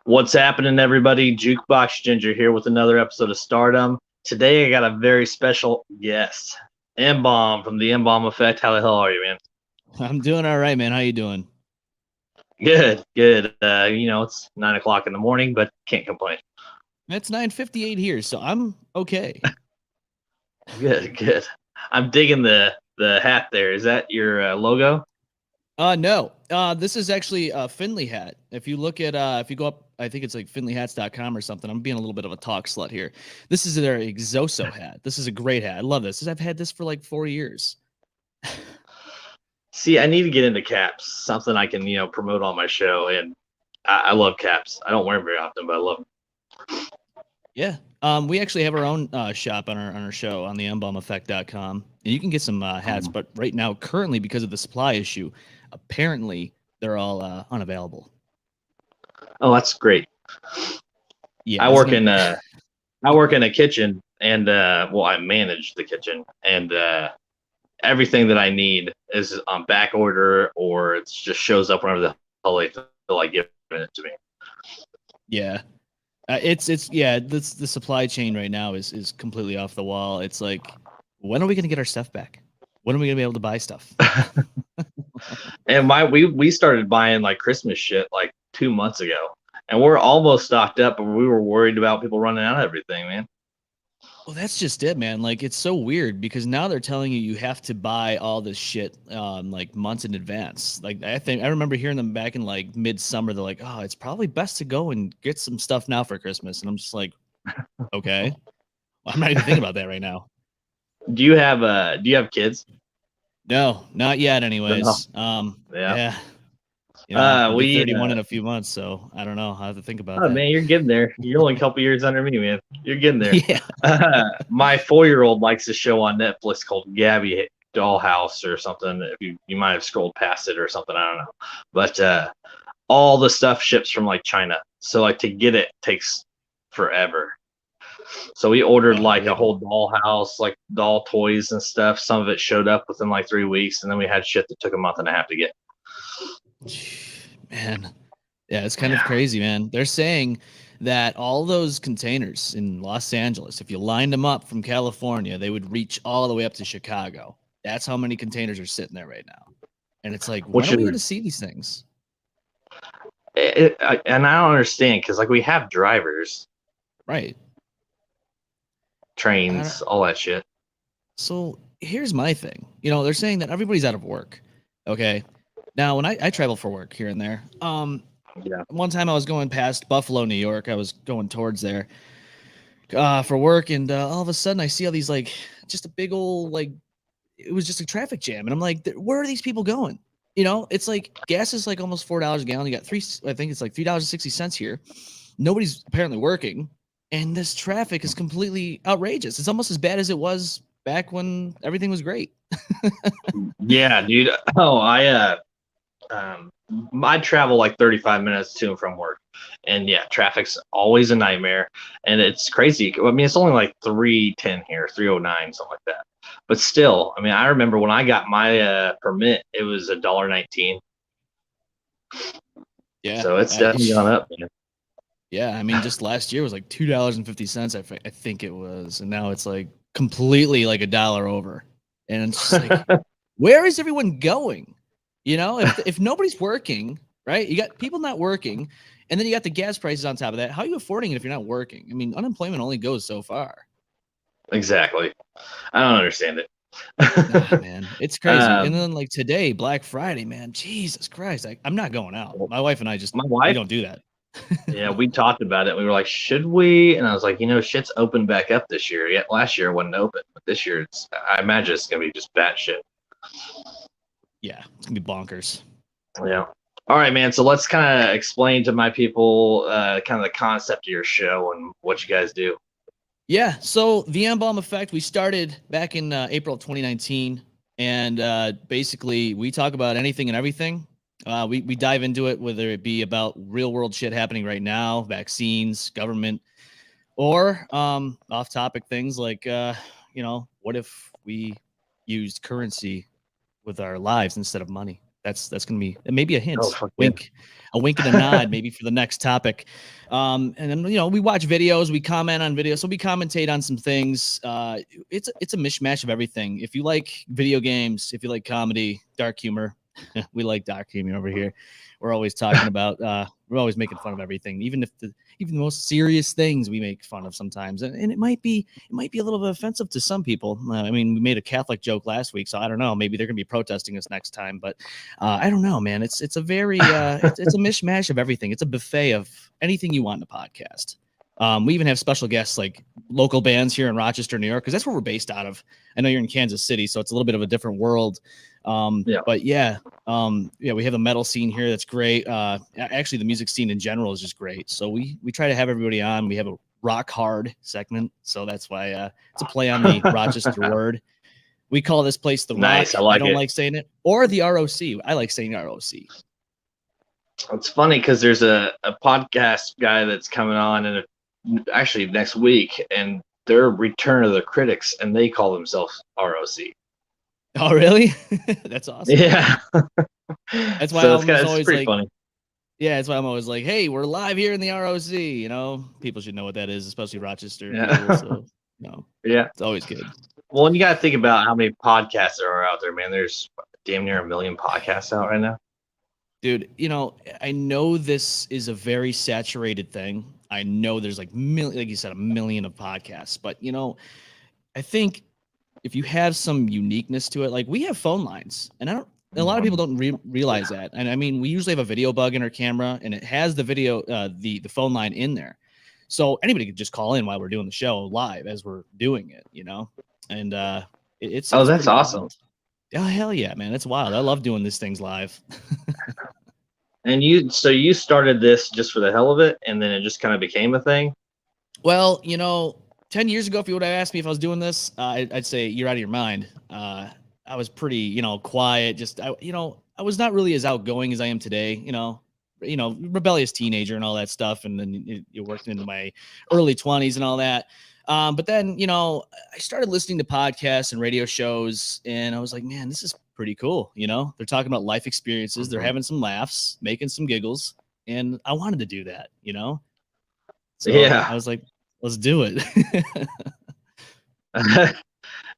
What's happening, everybody? Jukebox Ginger here with another episode of Stardom. Today, I got a very special guest, M-Balm from the M-Balm Effect. How the hell are you, man? I'm doing all right, man. How you doing? Good, good. It's 9 o'clock in the morning, but can't complain. It's 9:58 here, so I'm okay. Good, good. I'm digging the hat there. Is that your logo? No. This is actually a Finley hat. If you look at if you go up, I think it's like finleyhats.com or something. I'm being a little bit of a talk slut here. This is their Exoso hat. This is a great hat. I love this. I've had this for like 4 years. See, I need to get into caps, something I can promote on my show, and I love caps. I don't wear them very often, but I love them. Yeah. We actually have our own shop on our show on the mbalmeffect.com. And you can get some hats, but right now, currently, because of the supply issue, apparently they're all unavailable. Oh, that's great. Yeah. I work in a kitchen, and I manage the kitchen, and everything that I need is on back order, or it just shows up whenever the hell they feel like giving it to me. Yeah. The supply chain right now is completely off the wall. It's like, when are we going to get our stuff back? When are we going to be able to buy stuff? And we started buying like Christmas shit like 2 months ago, and we're almost stocked up, but we were worried about people running out of everything, man. Well, that's just it, man. Like, it's so weird because now they're telling you have to buy all this shit like months in advance. Like, I remember hearing them back in like midsummer. They're like, "Oh, it's probably best to go and get some stuff now for Christmas." And I'm just like, "Okay, well, I'm not even thinking about that right now." Do you have kids? No, not yet. No. Anyways, Yeah. yeah, I'll be We 31 in a few months, so I don't know. I have to think about Oh that. man, you're getting there. You're only a couple years under me, man. You're getting there. Yeah. My 4-year-old likes a show on Netflix called Gabby Dollhouse or something. If you might have scrolled past it or something, I don't know. But all the stuff ships from like China, so like to get it takes forever. So we ordered Oh, like a really? whole dollhouse, like doll toys and stuff. Some of it showed up within like 3 weeks, and then we had shit that took a month and a half to get. Man, yeah, it's kind of Yeah. crazy, man. They're saying that all those containers in Los Angeles, if you lined them up from California, they would reach all the way up to Chicago. That's how many containers are sitting there right now. And it's like, when Which are we is going to see these things? and I don't understand because like we have drivers, Right. I don't, trains, all that shit. so here's my thing. They're saying that everybody's out of work. Okay. Now, when I travel for work here and there, Yeah. one time I was going past Buffalo, New York. I was going towards there for work, and all of a sudden I see all these like just a big old like it was just a traffic jam, and I'm like, where are these people going? It's like gas is like almost $4 a gallon. You got I think it's like $3.60 here. Nobody's apparently working, and this traffic is completely outrageous. It's almost as bad as it was back when everything was great. Yeah, dude. Oh, um I travel like 35 minutes to and from work. And yeah, traffic's always a nightmare. And it's crazy. I mean, it's only like 310 here, 309, something like that. But still, I mean, I remember when I got my permit, it was $1.19. Yeah, So it's definitely gone up, man. yeah. I mean, just last year was like $2.50. I think it was, and now it's like completely like a dollar over. And it's just like, where is everyone going? If nobody's working, right? You got people not working, and then you got the gas prices on top of that. How are you affording it if you're not working? I mean, unemployment only goes so far. Exactly. I don't understand it. Nah, man, it's crazy. And um, then like today, Black Friday, man, Jesus Christ, I'm not going out. My wife and I just my we wife, don't do that. yeah, we talked about it. We were like, should we? And I was like, shit's open back up this year. Yet last year it wasn't open, but this year I imagine it's gonna be just batshit. Yeah, it's gonna be bonkers. Yeah. All right, man. So let's kind of explain to my people kind of the concept of your show and what you guys do. Yeah, so the M-Balm Effect, we started back in April of 2019, and basically we talk about anything and everything. We dive into it, whether it be about real world shit happening right now, vaccines, government, or off topic things like, what if we used currency with our lives instead of money? That's gonna be maybe a Oh, hint, fuck yeah. wink, a wink and a nod, maybe for the next topic. And then we watch videos, we comment on videos, so we commentate on some things. It's a mishmash of everything. If you like video games, if you like comedy, dark humor, we like dark humor over here. We're always talking about. We're always making fun of everything, even the most serious things we make fun of sometimes, and it might be a little bit offensive to some people. I mean, we made a Catholic joke last week, so I don't know. Maybe they're gonna be protesting us next time, but I don't know, man. It's a very it's a mishmash of everything. It's a buffet of anything you want in a podcast. We even have special guests like local bands here in Rochester, New York, because that's where we're based out of. I know you're in Kansas City, so it's a little bit of a different world. But yeah, we have a metal scene here that's great. Actually, the music scene in general is just great. So we try to have everybody on. We have a rock hard segment, so that's why it's a play on the Rochester word. We call this place the Nice. Rock. I I don't it. like saying it, or the ROC. I like saying ROC. It's funny because there's a podcast guy that's coming on actually next week, and they're Return of the Critics, and they call themselves ROC. Oh, really? That's awesome. Yeah. That's why so it's always pretty like, funny. Yeah, that's why I'm always like, hey, we're live here in the ROC. You know, people should know what that is, especially Rochester people. So, yeah, it's always good. Well, and you got to think about how many podcasts there are out there, man. There's damn near 1 million podcasts out right now. Dude, I know this is a very saturated thing. I know there's like you said, 1 million of podcasts, but I think if you have some uniqueness to it, like we have phone lines, and a lot of people don't realize that. And I mean, we usually have a video bug in our camera, and it has the video, the phone line in there, so anybody could just call in while we're doing the show live as we're doing it, And it's that's awesome. Wild. Oh, hell yeah, man. It's wild. I love doing these things live. And you started this just for the hell of it, and then it just kind of became a thing? Well, 10 years ago, if you would have asked me if I was doing this, I'd say you're out of your mind. I was pretty, quiet. Just, I was not really as outgoing as I am today, rebellious teenager and all that stuff. And then you worked into my early 20s and all that. But then, I started listening to podcasts and radio shows, and I was like, man, this is pretty cool. They're talking about life experiences. They're having some laughs, making some giggles. And I wanted to do that, So yeah. I was like, let's do it.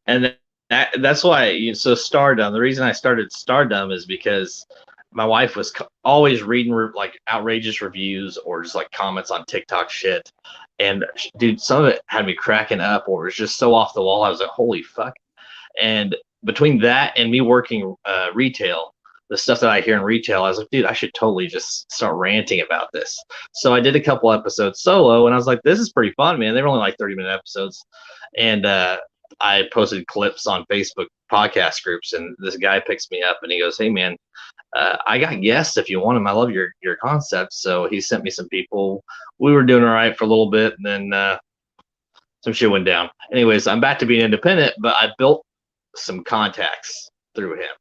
And that's why, so Stardom, the reason I started Stardom is because my wife was always reading like outrageous reviews or just like comments on TikTok shit. And dude, some of it had me cracking up, or it was just so off the wall. I was like, holy fuck. And between that and me working retail, the stuff that I hear in retail, I was like, dude, I should totally just start ranting about this. So I did a couple episodes solo, and I was like, this is pretty fun, man. They were only like 30-minute episodes. And I posted clips on Facebook podcast groups, and this guy picks me up and he goes, hey, man, I got guests if you want them. I love your concept. So he sent me some people. We were doing all right for a little bit, and then some shit went down. Anyways, I'm back to being independent, but I built some contacts through him.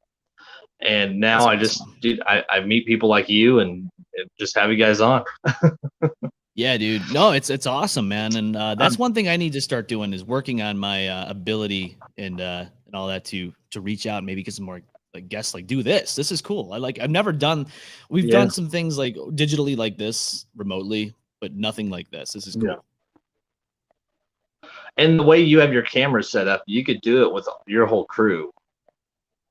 And now I meet people like you and just have you guys on. Yeah, dude. No, it's awesome, man. And that's one thing I need to start doing is working on my ability and all that to reach out and maybe get some more like guests, like do this. This is cool. I've never done, we've done some things like digitally like this remotely, but nothing like this. This is cool. Yeah. And the way you have your camera set up, you could do it with your whole crew,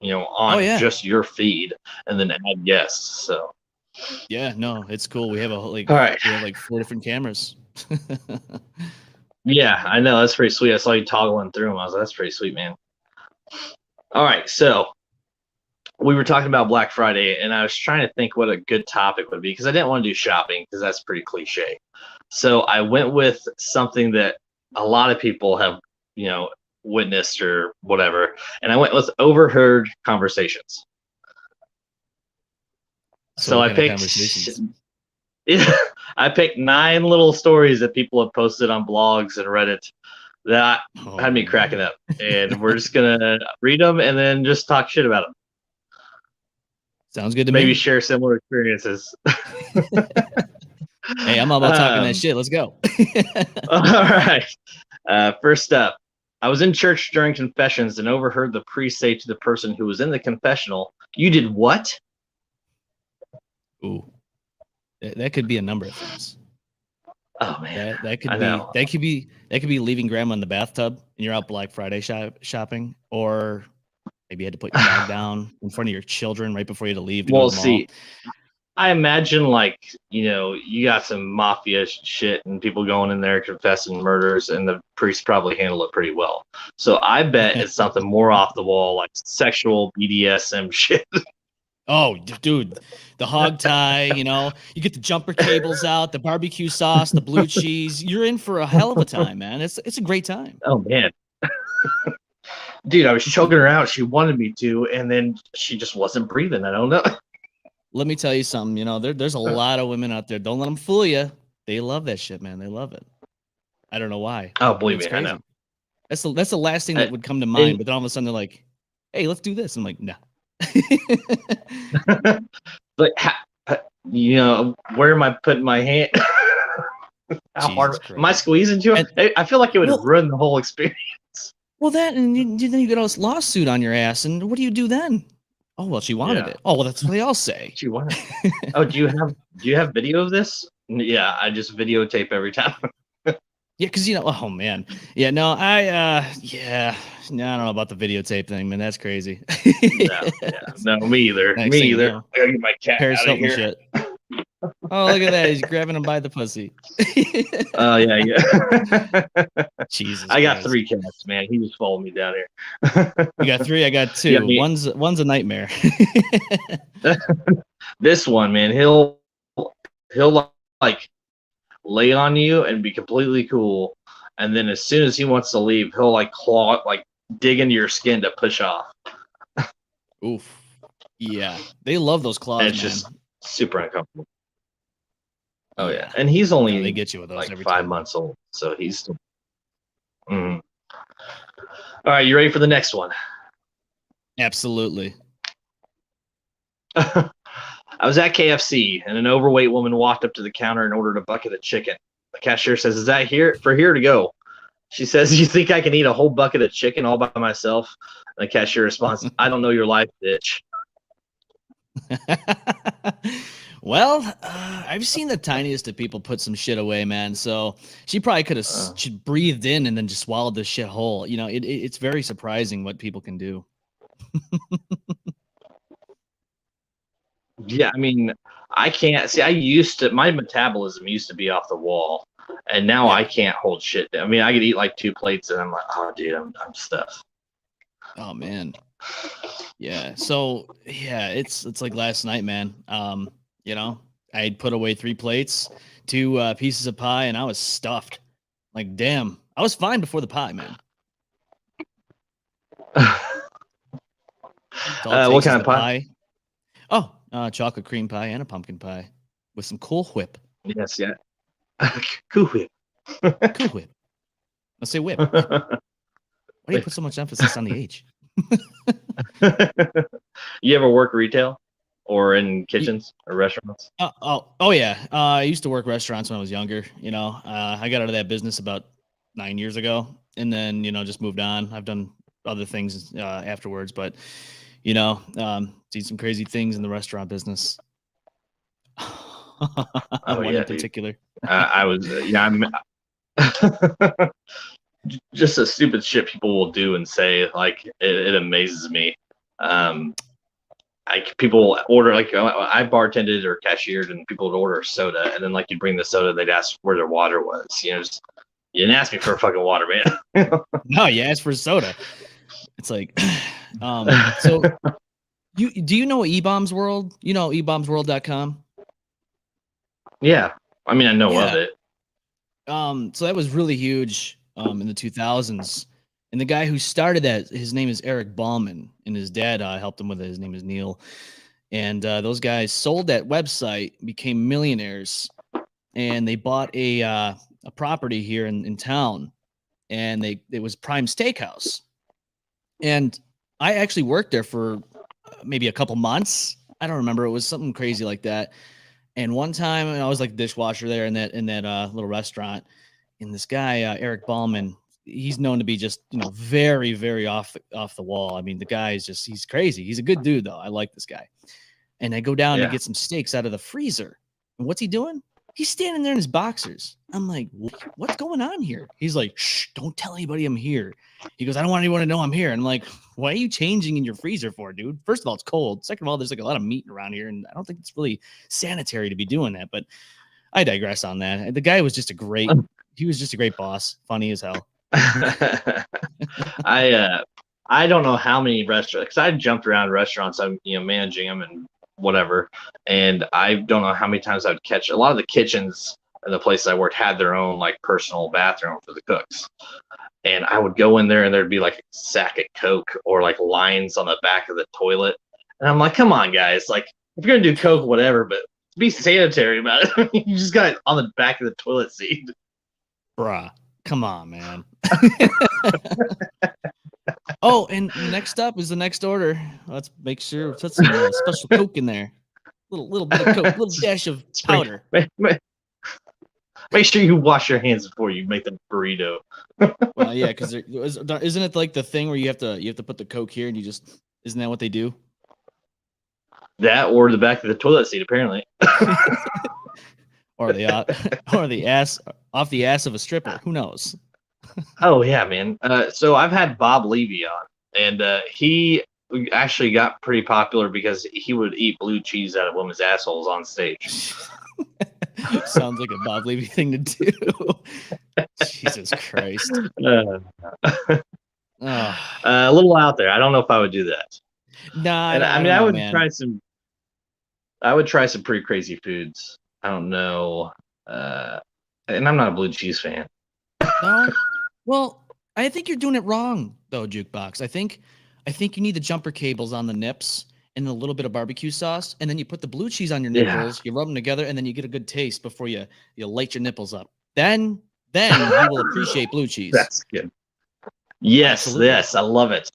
on just your feed, and then add guests. So yeah, no, it's cool. We have we have like 4 different cameras. Yeah, I know. That's pretty sweet. I saw you toggling through them. I was like, that's pretty sweet, man. All right, so we were talking about Black Friday, and I was trying to think what a good topic would be because I didn't want to do shopping because that's pretty cliche. So I went with something that a lot of people have, witnessed or whatever, and I went with overheard conversations. So I picked, I picked 9 little stories that people have posted on blogs and Reddit that had me cracking up, and we're just gonna read them and then just talk shit about them. Sounds good to me. Maybe share similar experiences. Hey, I'm all about talking that shit. Let's go. All right. First up, I was in church during confessions and overheard the priest say to the person who was in the confessional, "You did what?" Ooh, that could be a number of things. Oh man, That I could be know. leaving grandma in the bathtub and you're out Black Friday shopping, or maybe you had to put your dog down in front of your children right before you had to leave to go to Well, the mall. see, I imagine like you got some mafia shit and people going in there confessing murders, and the priests probably handle it pretty well. So I bet it's something more off the wall, like sexual BDSM shit. Oh, dude, the hog tie, you get the jumper cables out, the barbecue sauce, the blue cheese. You're in for a hell of a time, man. It's a great time. Oh man, dude, I was choking her out. She wanted me to, and then she just wasn't breathing. I don't know. Let me tell you something. There's a lot of women out there. Don't let them fool you. They love that shit, man. They love it. I don't know why, Oh, but believe it's me, I know. crazy. That's the last thing that would come to And mind. But then all of a sudden they're like, "Hey, let's do this." I'm like, "No." but where am I putting my hand? How Jesus hard am I Christ. squeezing to And it? I feel like it would well, ruin the whole experience. well, that and then you get a lawsuit on your ass, and what do you do then? Oh well, she wanted Yeah, it. Oh well, that's what they all say. she wanted. Oh, do you have video of this? Yeah, I just videotape every time. Yeah, because oh man, yeah, no, yeah, no, I don't know about the videotape thing, man. That's crazy. No, yeah, no, me either. Next Me thing you either. know, I gotta get my cat Paris out of Hilton here. shit. Oh, look at that. He's grabbing him by the pussy. Oh yeah, yeah. Jesus I got Christ. 3 cats, man. He just followed me down here. You got 3, I got Yeah, 2. One's a nightmare. this one, man, he'll like lay on you and be completely cool, and then as soon as he wants to leave, he'll like claw, like dig into your skin to push off, Oof. Yeah. They love those and claws, it's just man. super uncomfortable. Oh yeah, Yeah. and he's No, they only get you with those like every 5 time. months old, so he's still. Mhm. All right, you ready for the next one? Absolutely. I was at KFC and an overweight woman walked up to the counter and ordered a bucket of chicken. The cashier says, "Is that here to go?" She says, "You think I can eat a whole bucket of chicken all by myself?" And the cashier responds, "I don't know your life, bitch." Well, I've seen the tiniest of people put some shit away, man. So she probably could have Uh, she breathed in and then just swallowed this shit whole. It's very surprising what people can do. yeah, I mean, I can't see. My metabolism used to be off the wall, and now I Yeah. can't hold shit down. I mean, I could eat like 2 plates, and I'm like, oh, dude, I'm stuffed. Oh man. Yeah. So yeah, it's like last night, man. I'd put away 3 plates, 2 pieces of pie, and I was stuffed. Like, damn, I was fine before the pie, man. That's all it What takes is kind the of pie? pie. Oh, chocolate cream pie and a pumpkin pie with some Cool Whip. Yes, yeah. Cool whip. Cool Whip. Let's say whip. Whip. Why do you put so much emphasis on the H? You ever work retail or in kitchens or restaurants? Oh yeah. I used to work restaurants when I was younger. I got out of that business about 9 years ago, and then just moved on. I've done other things afterwards, but seen some crazy things in the restaurant business. Oh One yeah, in dude. particular. I was yeah. Just the stupid shit people will do and say. Like it amazes me. Um, people order like I bartended or cashiered, and people would order a soda, and then like you bring the soda, they'd ask where their water was. You didn't ask me for a fucking water, man. No, you asked for soda. It's like, so do you know eBombs World? You know eBombsWorld.com? Yeah, I mean I know of Yeah. it. So that was really huge in the 2000s. And the guy who started that, his name is Eric Ballman, and his dad helped him with it. His name is Neil. And those guys sold that website, became millionaires, and they bought a property here in town, and it was Prime Steakhouse. And I actually worked there for maybe a couple months. I don't remember. It was something crazy like that. And one time, I was like dishwasher there in that little restaurant. And this guy, Eric Ballman, he's known to be just very very off the wall. I mean, the guy is just he's crazy. He's a good dude though. I like this guy. and I go down to Yeah. get some steaks out of the freezer. And what's he doing? He's standing there in his boxers. I'm like, what's going on here? He's like, shh, don't tell anybody I'm here. He goes, I don't want anyone to know I'm here. And I'm like, why are you changing in your freezer for, dude? First of all, it's cold. Second of all, there's like a lot of meat around here, and I don't think it's really sanitary to be doing that. But I digress on that. The guy was just he was just a great boss. Funny as hell. I don't know how many restaurants, because I jumped around restaurants. I'm managing them and whatever, and I don't know how many times I'd catch. A lot of the kitchens and the places I worked had their own like personal bathroom for the cooks, and I would go in there and there'd be like a sack of Coke or like lines on the back of the toilet, and I'm like, come on, guys, like if you're gonna do Coke, whatever, but be sanitary about it. You just got it on the back of the toilet seat, bruh. Come on, man. Oh, and next up is the next order. Let's make sure we put some special Coke in there. Little bit of Coke, little dash of powder. Make sure you wash your hands before you make the burrito. Well, yeah, because isn't it like the thing where you have to put the Coke here and isn't that what they do? That or the back of the toilet seat, apparently. or the ass off the ass of a stripper. Who knows? Oh yeah, man. So I've had Bob Levy on, and he actually got pretty popular because he would eat blue cheese out of women's assholes on stage. Sounds like a Bob Levy thing to do. Jesus Christ. A little out there. I don't know if I would do that. Nah, I would try some. I would try some pretty crazy foods. I don't know, and I'm not a blue cheese fan. No. Well, I think you're doing it wrong, though, Jukebox. I think you need the jumper cables on the nips and a little bit of barbecue sauce, and then you put the blue cheese on your nipples. You rub them together, and then you get a good taste before you light your nipples up. Then you will appreciate blue cheese. That's good. Yes, absolutely. Yes, I love it.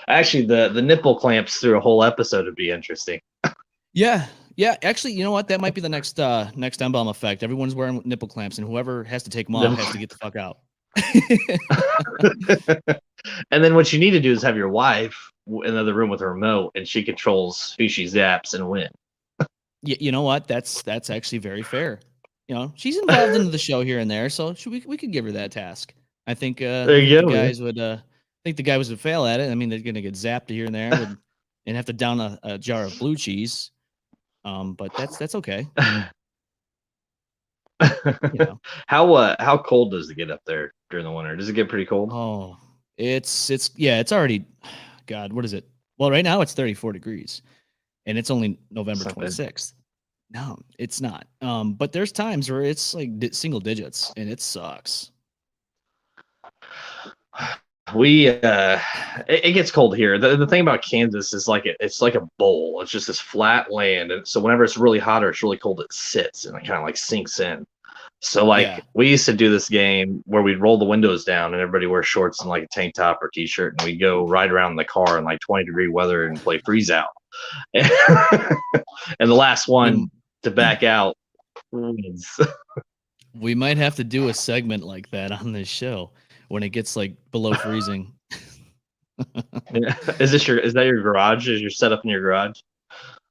Actually, the nipple clamps through a whole episode would be interesting. Yeah. Actually, you know what? That might be the next M-Balm effect. Everyone's wearing nipple clamps, and whoever has to take them off has to get the fuck out. And then what you need to do is have your wife in another room with a remote, and she controls who she zaps and when. You know what? That's actually very fair. She's involved into the show here and there, so we could give her that task. I think the guys would. I think the guys would fail at it. I mean, they're gonna get zapped here and there, and have to down a jar of blue cheese. But that's okay. How cold does it get up there during the winter? Does it get pretty cold? Oh, it's already, God, what is it? Well, right now it's 34 degrees, and it's only November 26th. No, it's not. But there's times where it's like single digits, and it sucks. It gets cold here. The thing about Kansas is it's like a bowl. It's just this flat land, and so whenever it's really hot or it's really cold, it sits and it kind of like sinks in. So we used to do this game where we'd roll the windows down and everybody wear shorts and like a tank top or t-shirt, and we'd go ride around in the car in like 20-degree weather and play freeze out. And the last one to back out wins. We might have to do a segment like that on this show when it gets like below freezing. Is that your garage? Is your setup in your garage?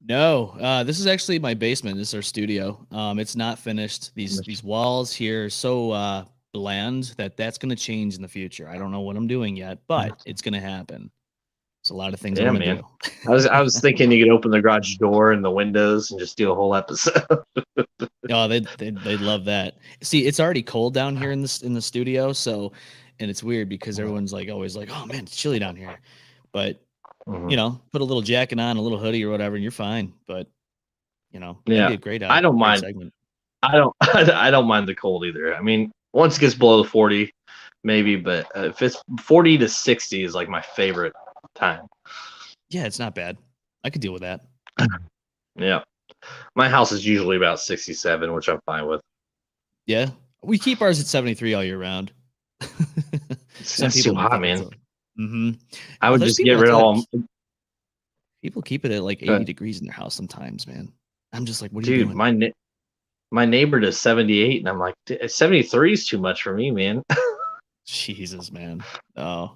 No, this is actually my basement. This is our studio. It's not finished. These walls here are so bland that's going to change in the future. I don't know what I'm doing yet, but it's going to hapen. It's a lot of things. Yeah, man. I was thinking you could open the garage door and the windows and just do a whole episode. Oh, they'd love that. See, it's already cold down here in the studio, so, and it's weird because everyone's like always like, oh man, it's chilly down here, but put a little jacket on, a little hoodie or whatever, and you're fine. But that'd be a great. I don't mind. Segment. I don't mind the cold either. I mean, once it gets below 40, maybe, but if it's 40 to 60 is like my favorite time. Yeah, it's not bad. I could deal with that. Yeah, my house is usually about 67, which I'm fine with. Yeah, we keep ours at 73 all year round. Some people too hot, man. Mm-hmm. I would just get rid of all. People keep it at like 80 degrees in their house sometimes, man. I'm just like, what are you doing? Dude, my neighbor does 78, and I'm like, 73 is too much for me, man. Jesus, man. Oh,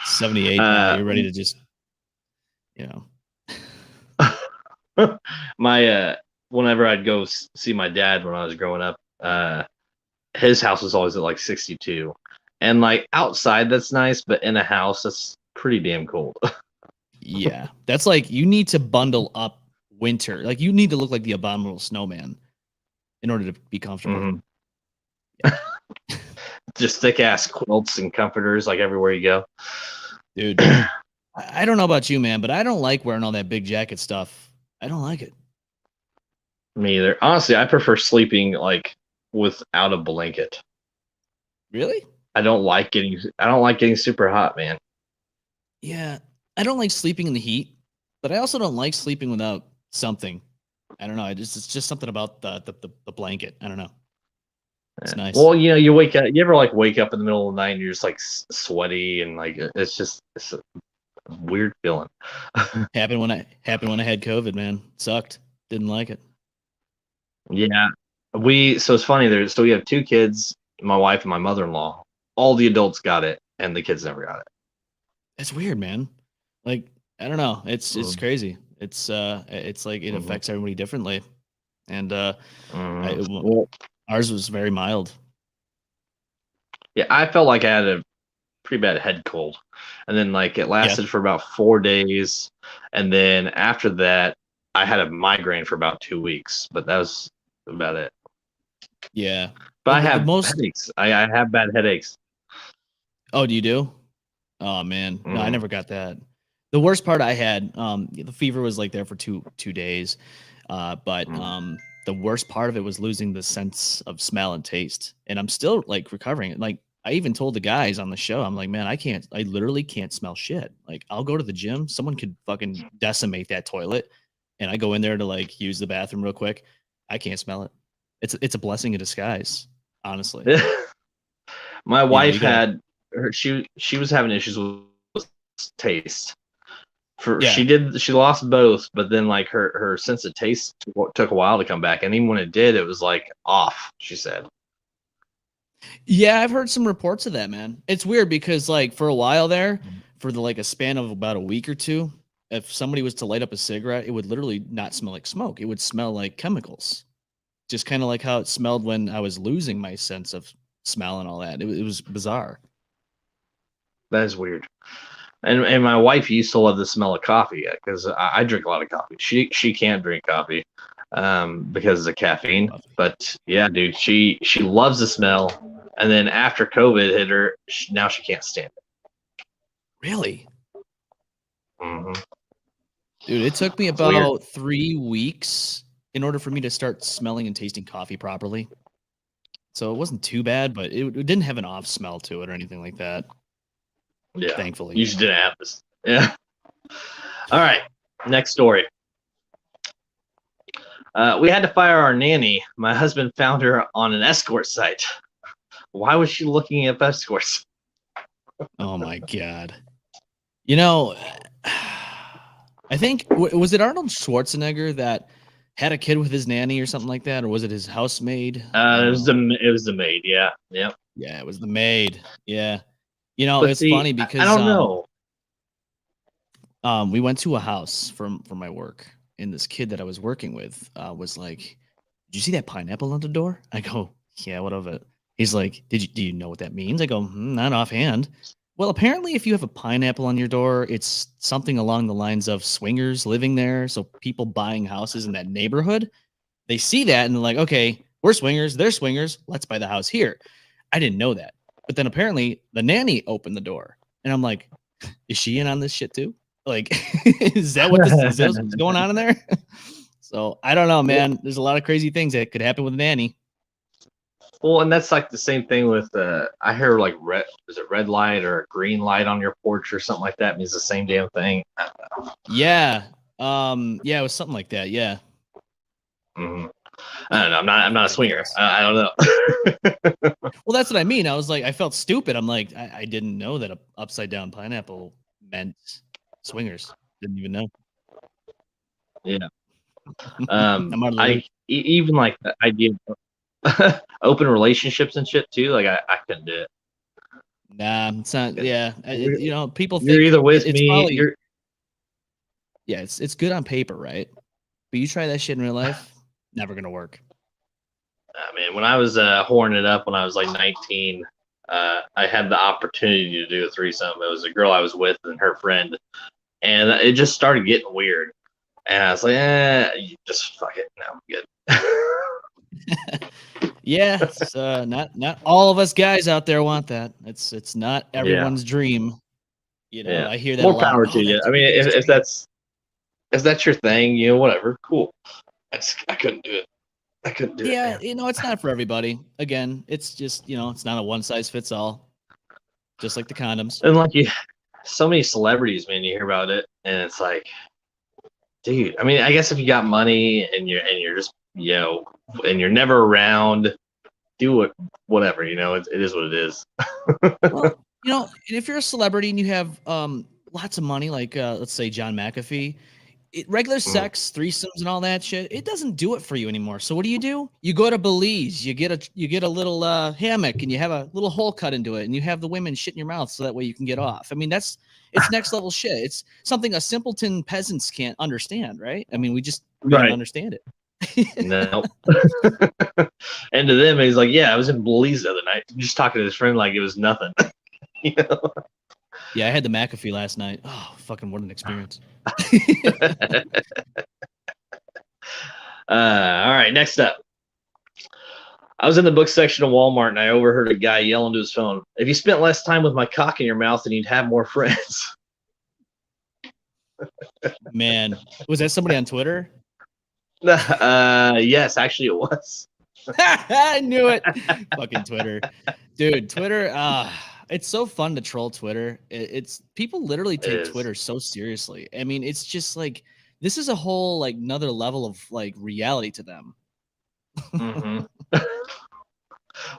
78. You're ready to just, My whenever I'd go see my dad when I was growing up, his house was always at like 62. And like outside that's nice, but in a house that's pretty damn cold. Yeah, that's like you need to bundle up winter. Like you need to look like the abominable snowman in order to be comfortable. Hmm. Just thick ass quilts and comforters like everywhere you go. Dude, I don't know about you, man, but I don't like wearing all that big jacket stuff. I don't like it. Me either. Honestly, I prefer sleeping like without a blanket. Really? I don't like getting super hot, man. Yeah, I don't like sleeping in the heat, but I also don't like sleeping without something. I don't know. It's just something about the blanket. I don't know. It's Yeah. nice. Well, you know, you wake up. You ever like wake up in the middle of the night and you're just like sweaty and like it's a weird feeling. Happened when I had COVID, man. Sucked. Didn't like it. Yeah, so it's funny. We have two kids, my wife and my mother-in-law. All the adults got it, and the kids never got it. It's weird, man. Like I don't know. It's Mm, crazy. It's like it mhm, affects everybody differently, and I, mhm. well, Well, ours was very mild. yeah, I felt like I had a pretty bad head cold, and then like it Yeah, lasted for about 4 days, and then after that, I had a migraine for about 2 weeks, but that was about it. yeah. But I The have most. headaches. I have bad headaches. Oh, do you do? Oh man, no, I Mhm, never got that. The worst part I had, the fever was like there for two days, but mhm. the worst part of it was losing the sense of smell and taste, and I'm still like recovering. Like I even told the guys on the show, I'm like, man, I literally can't smell shit. Like I'll go to the gym, someone could fucking decimate that toilet, and I go in there to like use the bathroom real quick. I can't smell it. It's a blessing in disguise, honestly. My You know, wife you gotta, had she was having issues with taste. yeah. She lost both, but then like her sense of taste took a while to come back, and even when it did, it was like off. She said, Yeah, I've heard some reports of that, man. It's weird because like for a while there, for like a span of about a week or two, if somebody was to light up a cigarette, it would literally not smell like smoke. It would smell like chemicals. Just kind of like how it smelled when I was losing my sense of smell and all that. It was bizarre. "That is weird." And my wife used to love the smell of coffee because I drink a lot of coffee. She can't drink coffee because of the caffeine. But yeah, dude, she loves the smell. And then after COVID hit her, now she can't stand it. Really? Hmm. Dude, it took me It's weird. about 3 weeks in order for me to start smelling and tasting coffee properly. So it wasn't too bad, but it didn't have an off smell to it or anything like that, Yeah, thankfully. you just didn't have this. Yeah. All right. Next story. We had to fire our nanny. My husband found her on an escort site. Why was she looking at escorts? Oh my god. You know, I think was it Arnold Schwarzenegger that had a kid with his nanny or something like that, or was it his housemaid? I don't know. It was the maid. Yeah, yeah. Yeah, it was the maid. Yeah, But it's see, funny I because don't know. we went to a house from my work, and this kid that I was working with was like, "Did you see that pineapple on the door?" I go, "Yeah, what of it?" He's like, Do you know what that means?" I go, Not offhand." Well, apparently, if you have a pineapple on your door, it's something along the lines of swingers living there. So people buying houses in that neighborhood, they see that and they're like, "Okay, we're swingers, they're swingers. Let's buy the house here." I didn't know that, but then apparently the nanny opened the door, and I'm like, "Is she in on this shit too? Like, is that what's going on in there?" So I don't know, Well, man. There's a lot of crazy things that could happen with a nanny. well, and that's like the same thing with I hear like red is it red light or a green light on your porch or something like that means the same damn thing. Yeah. Yeah, it was something like that. Yeah. Hmm. I don't know. I'm not a swinger. Ridiculous. I don't know. Well, that's what I mean. I was like, I felt stupid. I'm like, I didn't know that a upside down pineapple meant swingers. Didn't even know. Yeah. I'm out of the loop. Even like the idea of open relationships and shit too. Like I couldn't do it. Nah, it's not. Yeah, You're, people you're think either with it's me. probably, You're yeah, it's good on paper, right? But you try that shit in real life, never gonna work. I mean, when I was whoring it up when I was like 19, I had the opportunity to do a threesome. It was a girl I was with and her friend, and it just started getting weird. And I was like, you just fuck it. No, I'm good. Yeah, it's not all of us guys out there want that. It's not Yeah, everyone's dream. You know, yeah. I hear that a More lot. power to Oh, you. that's I mean, freaking extreme. if that's your thing, whatever, cool. I couldn't do it. I couldn't do it, Yeah, man. it's not for everybody. Again, it's just, it's not a one size fits all, just like the condoms. And like so many celebrities, man, you hear about it, and it's like, dude. I mean, I guess if you got money and you're just and you're never around, do it, whatever. It is what it is. Well, and if you're a celebrity and you have lots of money, like let's say John McAfee, regular Mm. sex, threesomes, and all that shit, it doesn't do it for you anymore. So what do? You go to Belize, you get a little hammock, and you have a little hole cut into it, and you have the women shit in your mouth, so that way you can get off. I mean, it's next level shit. It's something a simpleton peasants can't understand, right? I mean, we don't Right. understand it. No. And to them, he's like, yeah, I was in Belize the other night, just talking to his friend like it was nothing. you know? Yeah, I had the McAfee last night. Oh, fucking what an experience. All right, next up. I was in the book section of Walmart and I overheard a guy yell into his phone, "If you spent less time with my cock in your mouth, then you'd have more friends." Man, was that somebody on Twitter? Yes, actually it was. I knew it. Fucking Twitter. Dude, Twitter, it's so fun to troll Twitter. It's people literally It take is. Twitter so seriously. I mean, it's just like this is a whole like another level of like reality to them. Mm-hmm.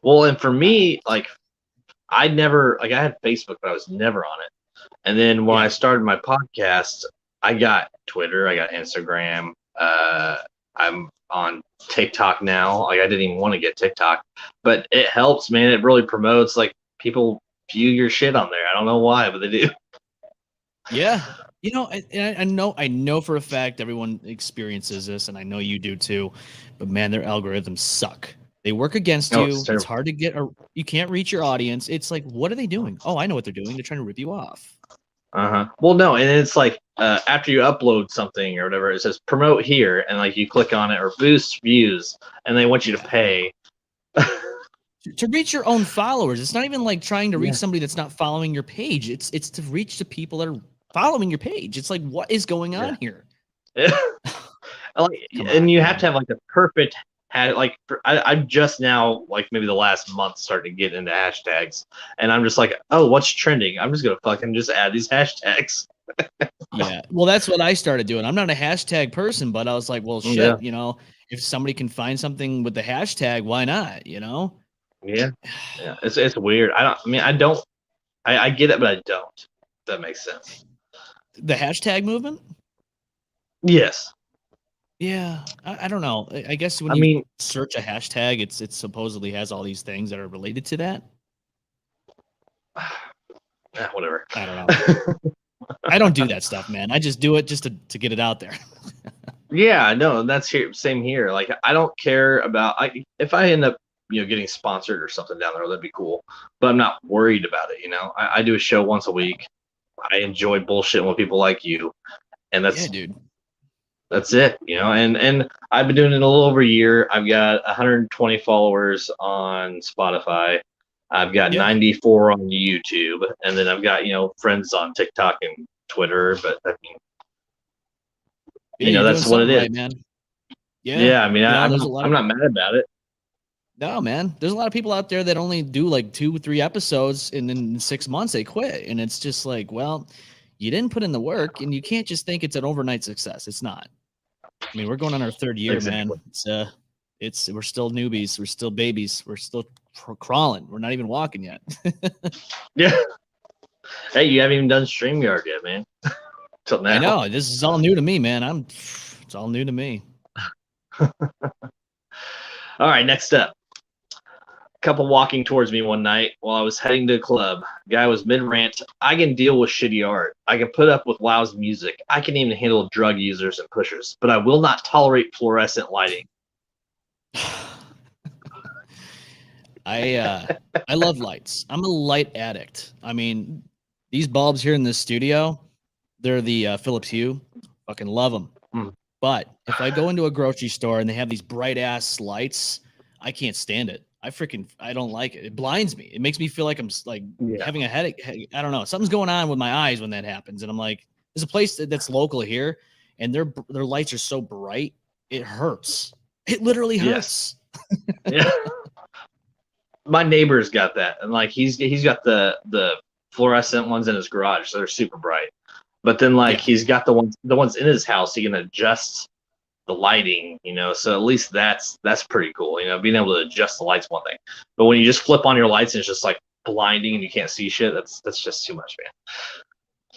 Well, and for me, like I never like I had Facebook, but I was never on it. And then when I Yeah. started my podcast, I got Twitter, I got Instagram. I'm on TikTok now. Like I didn't even want to get TikTok, but it helps, man. It really promotes. Like people view your shit on there. I don't know why, but they do. Yeah. I know for a fact everyone experiences this, and I know you do too. But man, their algorithms suck. They work against Oh, it's you. It's terrible. hard to you can't reach your audience. It's like, what are they doing? Oh, I know what they're doing. They're trying to rip you off. Uh-huh. Well, no, and it's like after you upload something or whatever, it says promote here, and like you click on it or boost views, and they want you to Yeah. pay. To reach your own followers. It's not even like trying to reach Yeah. somebody that's not following your page. It's to reach the people that are following your page. It's like, what is going on here? Yeah. Like, Come and on, you have man. to have like the perfect like I'm just now like maybe the last month starting to get into hashtags, and I'm just like, oh, what's trending? I'm just gonna fucking just add these hashtags. Yeah. Well, that's what I started doing. I'm not a hashtag person, but I was like, well, Yeah, shit, if somebody can find something with the hashtag, why not? yeah, yeah. It's weird. I don't. I mean, I don't. I get it, but I don't. If that makes sense. The hashtag movement? Yes. Yeah. I don't know. I guess when I you mean, search a hashtag, it supposedly has all these things that are related to that. whatever. I don't know. I don't do that stuff, man. I just do it just to get it out there. Yeah, no, that's here. Same here. Like, I don't care about. If I end up, getting sponsored or something down there, that'd be cool. But I'm not worried about it. I do a show once a week. I enjoy bullshitting with people like you, and Yeah, dude. that's it. And I've been doing it a little over a year. I've got 120 followers on Spotify. I've got Yeah. 94 on YouTube, and then I've got friends on TikTok and Twitter. But I mean, Yeah, you're doing that's what it something is. right, man. Yeah. Yeah, I mean, There's a lot I'm of not mad about it. no, man. There's a lot of people out there that only do like 2 or 3 episodes, and then in 6 months they quit. And it's just like, well, you didn't put in the work, and you can't just think it's an overnight success. It's not. I mean, we're going on our 3rd year, man. Exactly. We're still newbies. We're still babies. We're still crawling. We're not even walking yet. Yeah. Hey, you haven't even done StreamYard yet, man. Till now. I know. This is all new to me, man. It's all new to me. All right, next up. couple walking towards me one night while I was heading to a club. Guy was mid rant. I can deal with shitty art. I can put up with loud music. I can even handle drug users and pushers, but I will not tolerate fluorescent lighting. I love lights. I'm a light addict. I mean, these bulbs here in this studio, they're the Philips Hue. Fucking love them. Mm. But if I go into a grocery store and they have these bright ass lights, I can't stand it. I don't like it. It blinds me. It makes me feel like I'm like having a headache. I don't know. Something's going on with my eyes when that happens. And I'm like, there's a place that's local here, and their lights are so bright, it hurts. It literally hurts. Yeah. My neighbor's got that, and like he's got the fluorescent ones in his garage, so they're super bright. But then like he's got the ones in his house. He can adjust the lighting, you know. So at least that's pretty cool, you know. Being able to adjust the lights, one thing, but when you just flip on your lights and it's just like blinding and you can't see shit, that's just too much, man.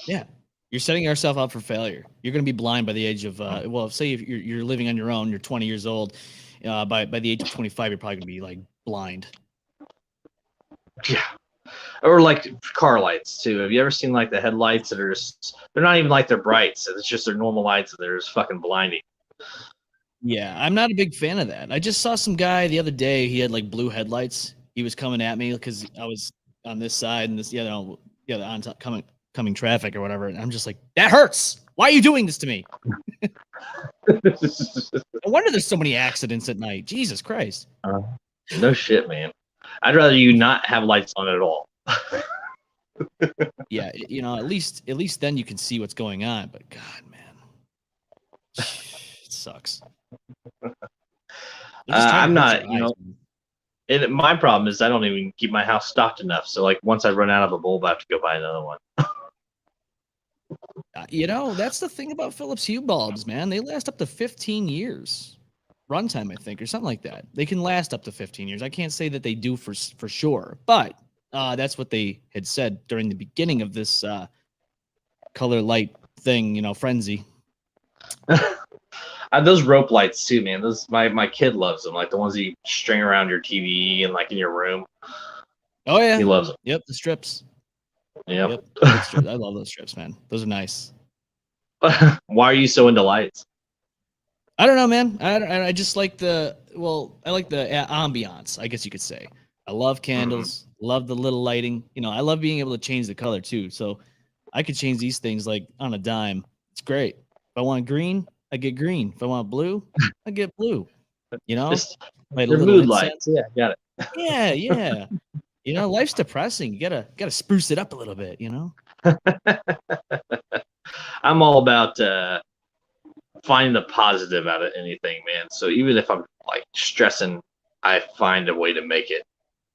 Yeah, you're setting yourself up for failure. You're going to be blind by the age of well, say if you're living on your own, you're 20 years old. By the age of 25, you're probably going to be like blind. Yeah. Or like car lights too. Have you ever seen like the headlights that are they're not even like they're brights. It's just their normal lights and they're just fucking blinding. Yeah, I'm not a big fan of that. I just saw some guy the other day. He had like blue headlights. He was coming at me because I was on this side and this on coming traffic or whatever. And I'm just like, that hurts. Why are you doing this to me? No wonder there's so many accidents at night. Jesus Christ. No shit, man. I'd rather you not have lights on at all. Yeah, you know, at least then you can see what's going on. But God, man, it sucks. I'm not, you know, and my problem is I don't even keep my house stocked enough. So like once I run out of a bulb, I have to go buy another one. You know, that's the thing about Philips Hue bulbs, man. They last up to 15 years runtime, I think, or something like that. They can last up to 15 years. I can't say that they do for sure, but that's what they had said during the beginning of this color light thing, you know, frenzy. Those rope lights too, man. Those my kid loves them, like the ones that you string around your TV and like in your room. Oh yeah, he loves them. Yep, the strips. Yep. I love those strips, man. Those are nice. Why are you so into lights? I don't know, man. I just like I like the ambiance, I guess you could say. I love candles, love the little lighting. You know, I love being able to change the color too. So I could change these things like on a dime. It's great. If I want green, I get green. If I want blue, I get blue. You know, your mood lights. Yeah, got it. Yeah. You know, life's depressing. You gotta spruce it up a little bit. You know. I'm all about finding the positive out of anything, man. So even if I'm like stressing, I find a way to make it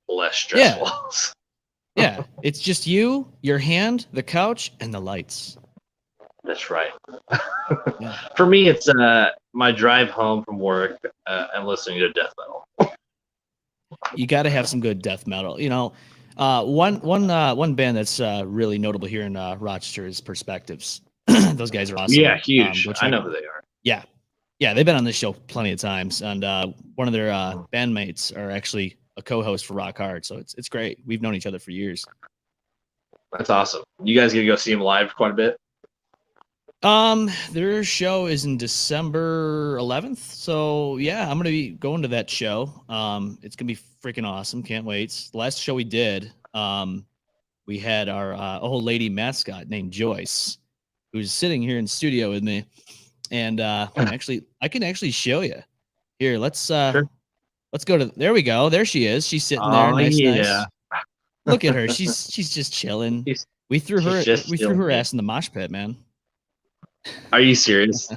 less stressful. Yeah, it's just you, your hand, the couch, and the lights. That's right. For me, it's my drive home from work. I'm listening to death metal. You got to have some good death metal. You know, one band that's really notable here in Rochester is Perspectives. Those guys are awesome. Yeah, huge. I know who they are. Yeah, they've been on this show plenty of times, and one of their bandmates are actually a co-host for Rock Hard, so it's great. We've known each other for years. That's awesome. You guys gonna go see them live quite a bit? Their show is in December 11th, so yeah, I'm gonna be going to that show. It's gonna be freaking awesome. Can't wait. The last show we did, we had our old lady mascot named Joyce, who's sitting here in studio with me, and actually, I can actually show you. Here, let's go to. There we go. There she is. She's sitting there. Nice. Look at her. She's just chilling. We threw her ass in the mosh pit, man. Are you serious?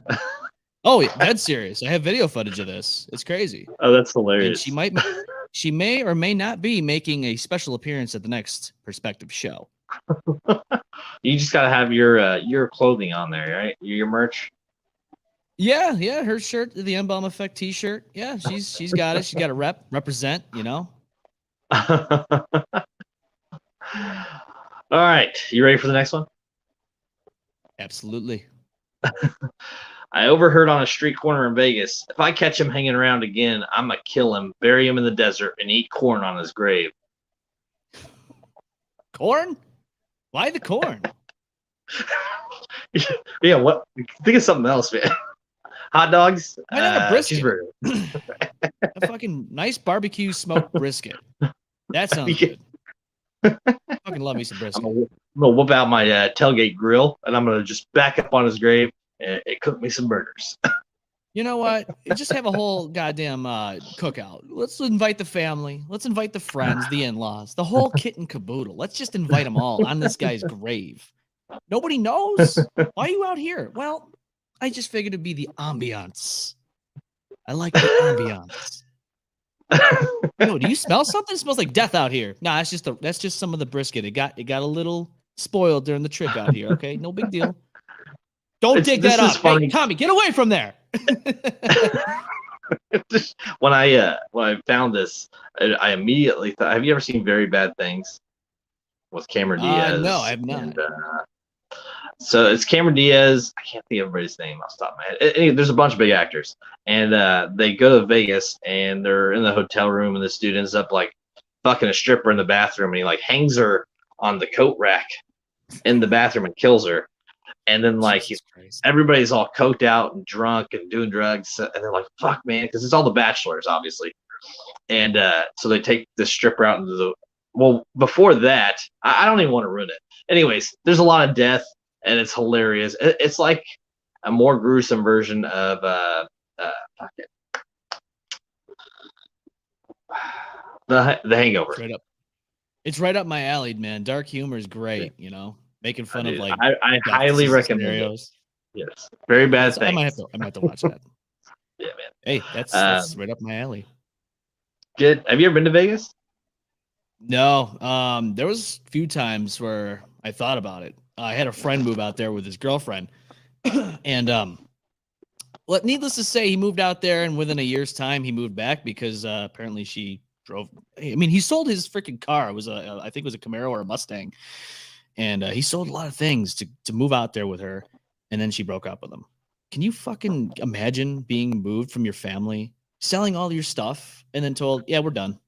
Oh, dead serious. I have video footage of this. It's crazy. Oh, that's hilarious. And she may or may not be making a special appearance at the next Perspective show. You just gotta have your clothing on there, right? Your merch. Yeah, her shirt, the M-Balm Effect T-shirt. Yeah, she's got it. She's got to represent, you know. All right, you ready for the next one? Absolutely. I overheard on a street corner in Vegas. If I catch him hanging around again, I'm gonna kill him, bury him in the desert, and eat corn on his grave. Corn? Why the corn? Yeah, what? Think of something else, man. Hot dogs, Why not a brisket? cheeseburger. A fucking nice barbecue smoked brisket. That sounds Yeah. good. Fucking love me some I'm brisket. gonna, I'm gonna whip out my tailgate grill, and I'm gonna just back up on his grave and cook me some burgers. You know what? Just have a whole goddamn cookout. Let's invite the family. Let's invite the friends, the in-laws, the whole kit and caboodle. Let's just invite them all on this guy's grave. Nobody knows. Why are you out here? Well, I just figured it'd be the ambiance. I like the ambiance. Yo, do you smell something? It smells like death out here. Nah, that's just some of the brisket. It got a little spoiled during the trip out here. Okay, no big deal. Don't dig that up. Hey, Tommy, get away from there. When I found this, I immediately thought, have you ever seen Very Bad Things with Cameron Diaz? No, I have not. And, so it's Cameron Diaz. I can't think of everybody's name off the top of my head. There's a bunch of big actors, and they go to Vegas, and they're in the hotel room, and this dude ends up like fucking a stripper in the bathroom, and he like hangs her on the coat rack in the bathroom and kills her. And then like everybody's all coked out and drunk and doing drugs, and they're like, "Fuck, man," because it's all the bachelors, obviously. And so they take the stripper out into the. Well, before that, I don't even want to ruin it. Anyways, there's a lot of death, and it's hilarious. It's like a more gruesome version of fuck it. The Hangover. It's right up my alley, man. Dark humor is great, you know. Making fun of like I highly recommend scenarios. It. Yes, Very Bad Things. I might have to watch that. Yeah, man. Hey, that's right up my alley. Good. Have you ever been to Vegas? No. There was a few times where I thought about it. I had a friend move out there with his girlfriend, and well, needless to say, he moved out there, and within a year's time, he moved back because apparently she drove. I mean, he sold his freaking car. It was I think it was a Camaro or a Mustang. And he sold a lot of things to move out there with her, and then she broke up with him. Can you fucking imagine being moved from your family, selling all your stuff, and then told, "Yeah, we're done"?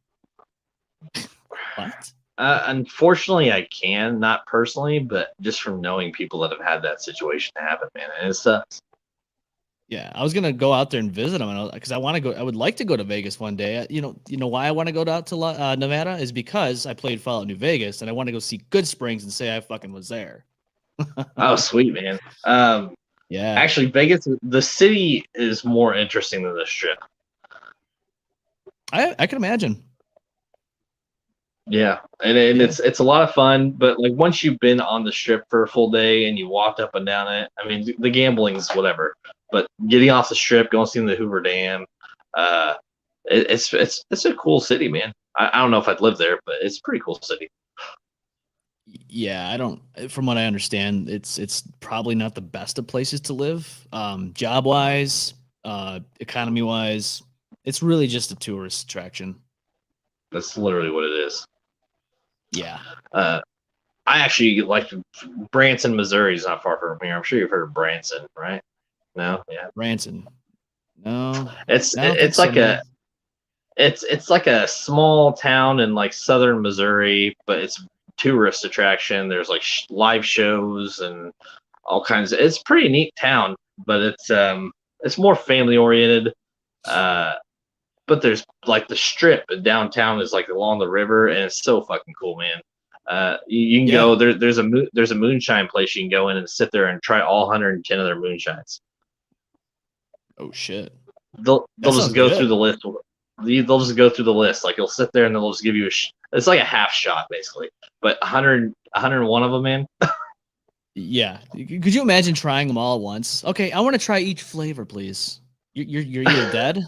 What? Unfortunately, I can, not personally, but just from knowing people that have had that situation happen, man, and it sucks. Yeah, I was gonna go out there and visit him, because I want to go. I would like to go to Vegas one day. You know why I want to go out to Nevada is because I played Fallout New Vegas, and I want to go see Goodsprings and say I fucking was there. Oh, sweet, man. Yeah. Actually, Vegas, the city is more interesting than the Strip. I can imagine. Yeah, and it's a lot of fun, but like once you've been on the Strip for a full day and you walked up and down it, I mean, the gambling's whatever. But getting off the Strip, going to see the Hoover Dam, it's a cool city, man. I don't know if I'd live there, but it's a pretty cool city. Yeah, I don't. From what I understand, it's probably not the best of places to live, job wise, economy wise. It's really just a tourist attraction. That's literally what it is. Yeah. I actually like Branson, Missouri is not far from here. I'm sure you've heard of Branson, right? No, yeah. Branson. No. It's like a small town in like southern Missouri, but it's tourist attraction. There's like live shows and all kinds of. It's a pretty neat town, but it's more family oriented. But there's like the Strip downtown is like along the river, and it's so fucking cool, man. You can go there. There's a moonshine place you can go in and sit there and try all 110 of their moonshines. Oh shit! They'll just go through the list. They'll just go through the list. Like you'll sit there and they'll just give you it's like a half shot basically, but 101 of them, man. Yeah. Could you imagine trying them all at once? Okay, I want to try each flavor, please. You're either dead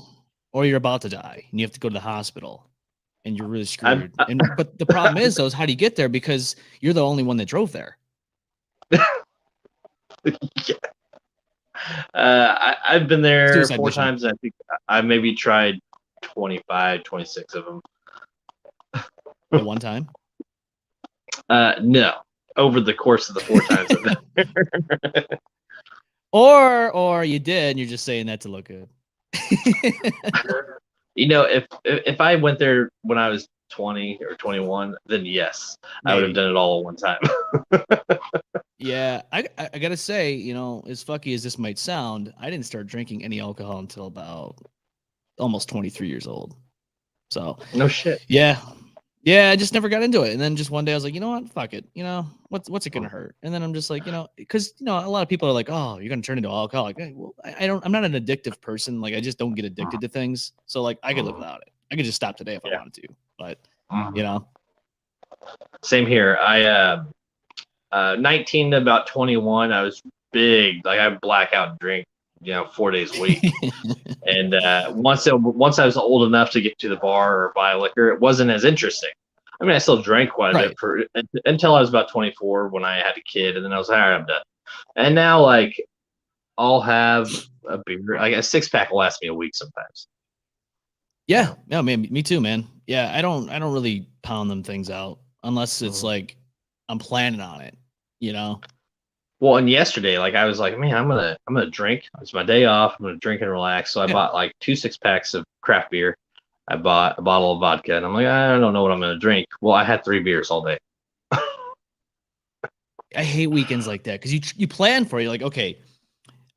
or you're about to die, and you have to go to the hospital, and you're really screwed. But the problem is, though, is how do you get there? Because you're the only one that drove there. Yeah. I've been there 4 times. I think I maybe tried 25, 26 of them. At one time? No, over the course of the 4 times I've been there. Or you did, and you're just saying that to look good. If I went there when I was 20 or 21, then yes, I would have Maybe. done it all at one time. Yeah, I gotta say, as fucky as this might sound, I didn't start drinking any alcohol until about almost 23 years old. So, No shit. yeah, yeah, I just never got into it. And then just one day I was like, you know what, fuck it. What's it gonna hurt? And then I'm just like, because a lot of people are like, oh, you're gonna turn into an alcoholic. Well, I don't. I'm not an addictive person. Like, I just don't get addicted to things. So like, I could live without it. I could just stop today if I Yeah. wanted to. But Mhm. you know, Same here. 19 to about 21, I was big. Like I black out and drink, 4 days a week. And once I was old enough to get to the bar or buy liquor, it wasn't as interesting. I mean, I still drank quite a right. bit until I was about 24 when I had a kid, and then I was like, all right, I'm done. And now, like, I'll have a beer. Like a 6-pack will last me a week sometimes. Yeah, no, man, me too, man. Yeah, I don't really pound them things out unless it's Mhm. like I'm planning on it, you know? Well, and yesterday, like I was like, man, I'm gonna drink. It's my day off. I'm gonna drink and relax. So I Yeah. bought like 2 6-packs of craft beer. I bought a bottle of vodka, and I'm like, I don't know what I'm gonna drink. Well, I had 3 beers all day. I hate weekends like that because you plan for it. You're like, okay,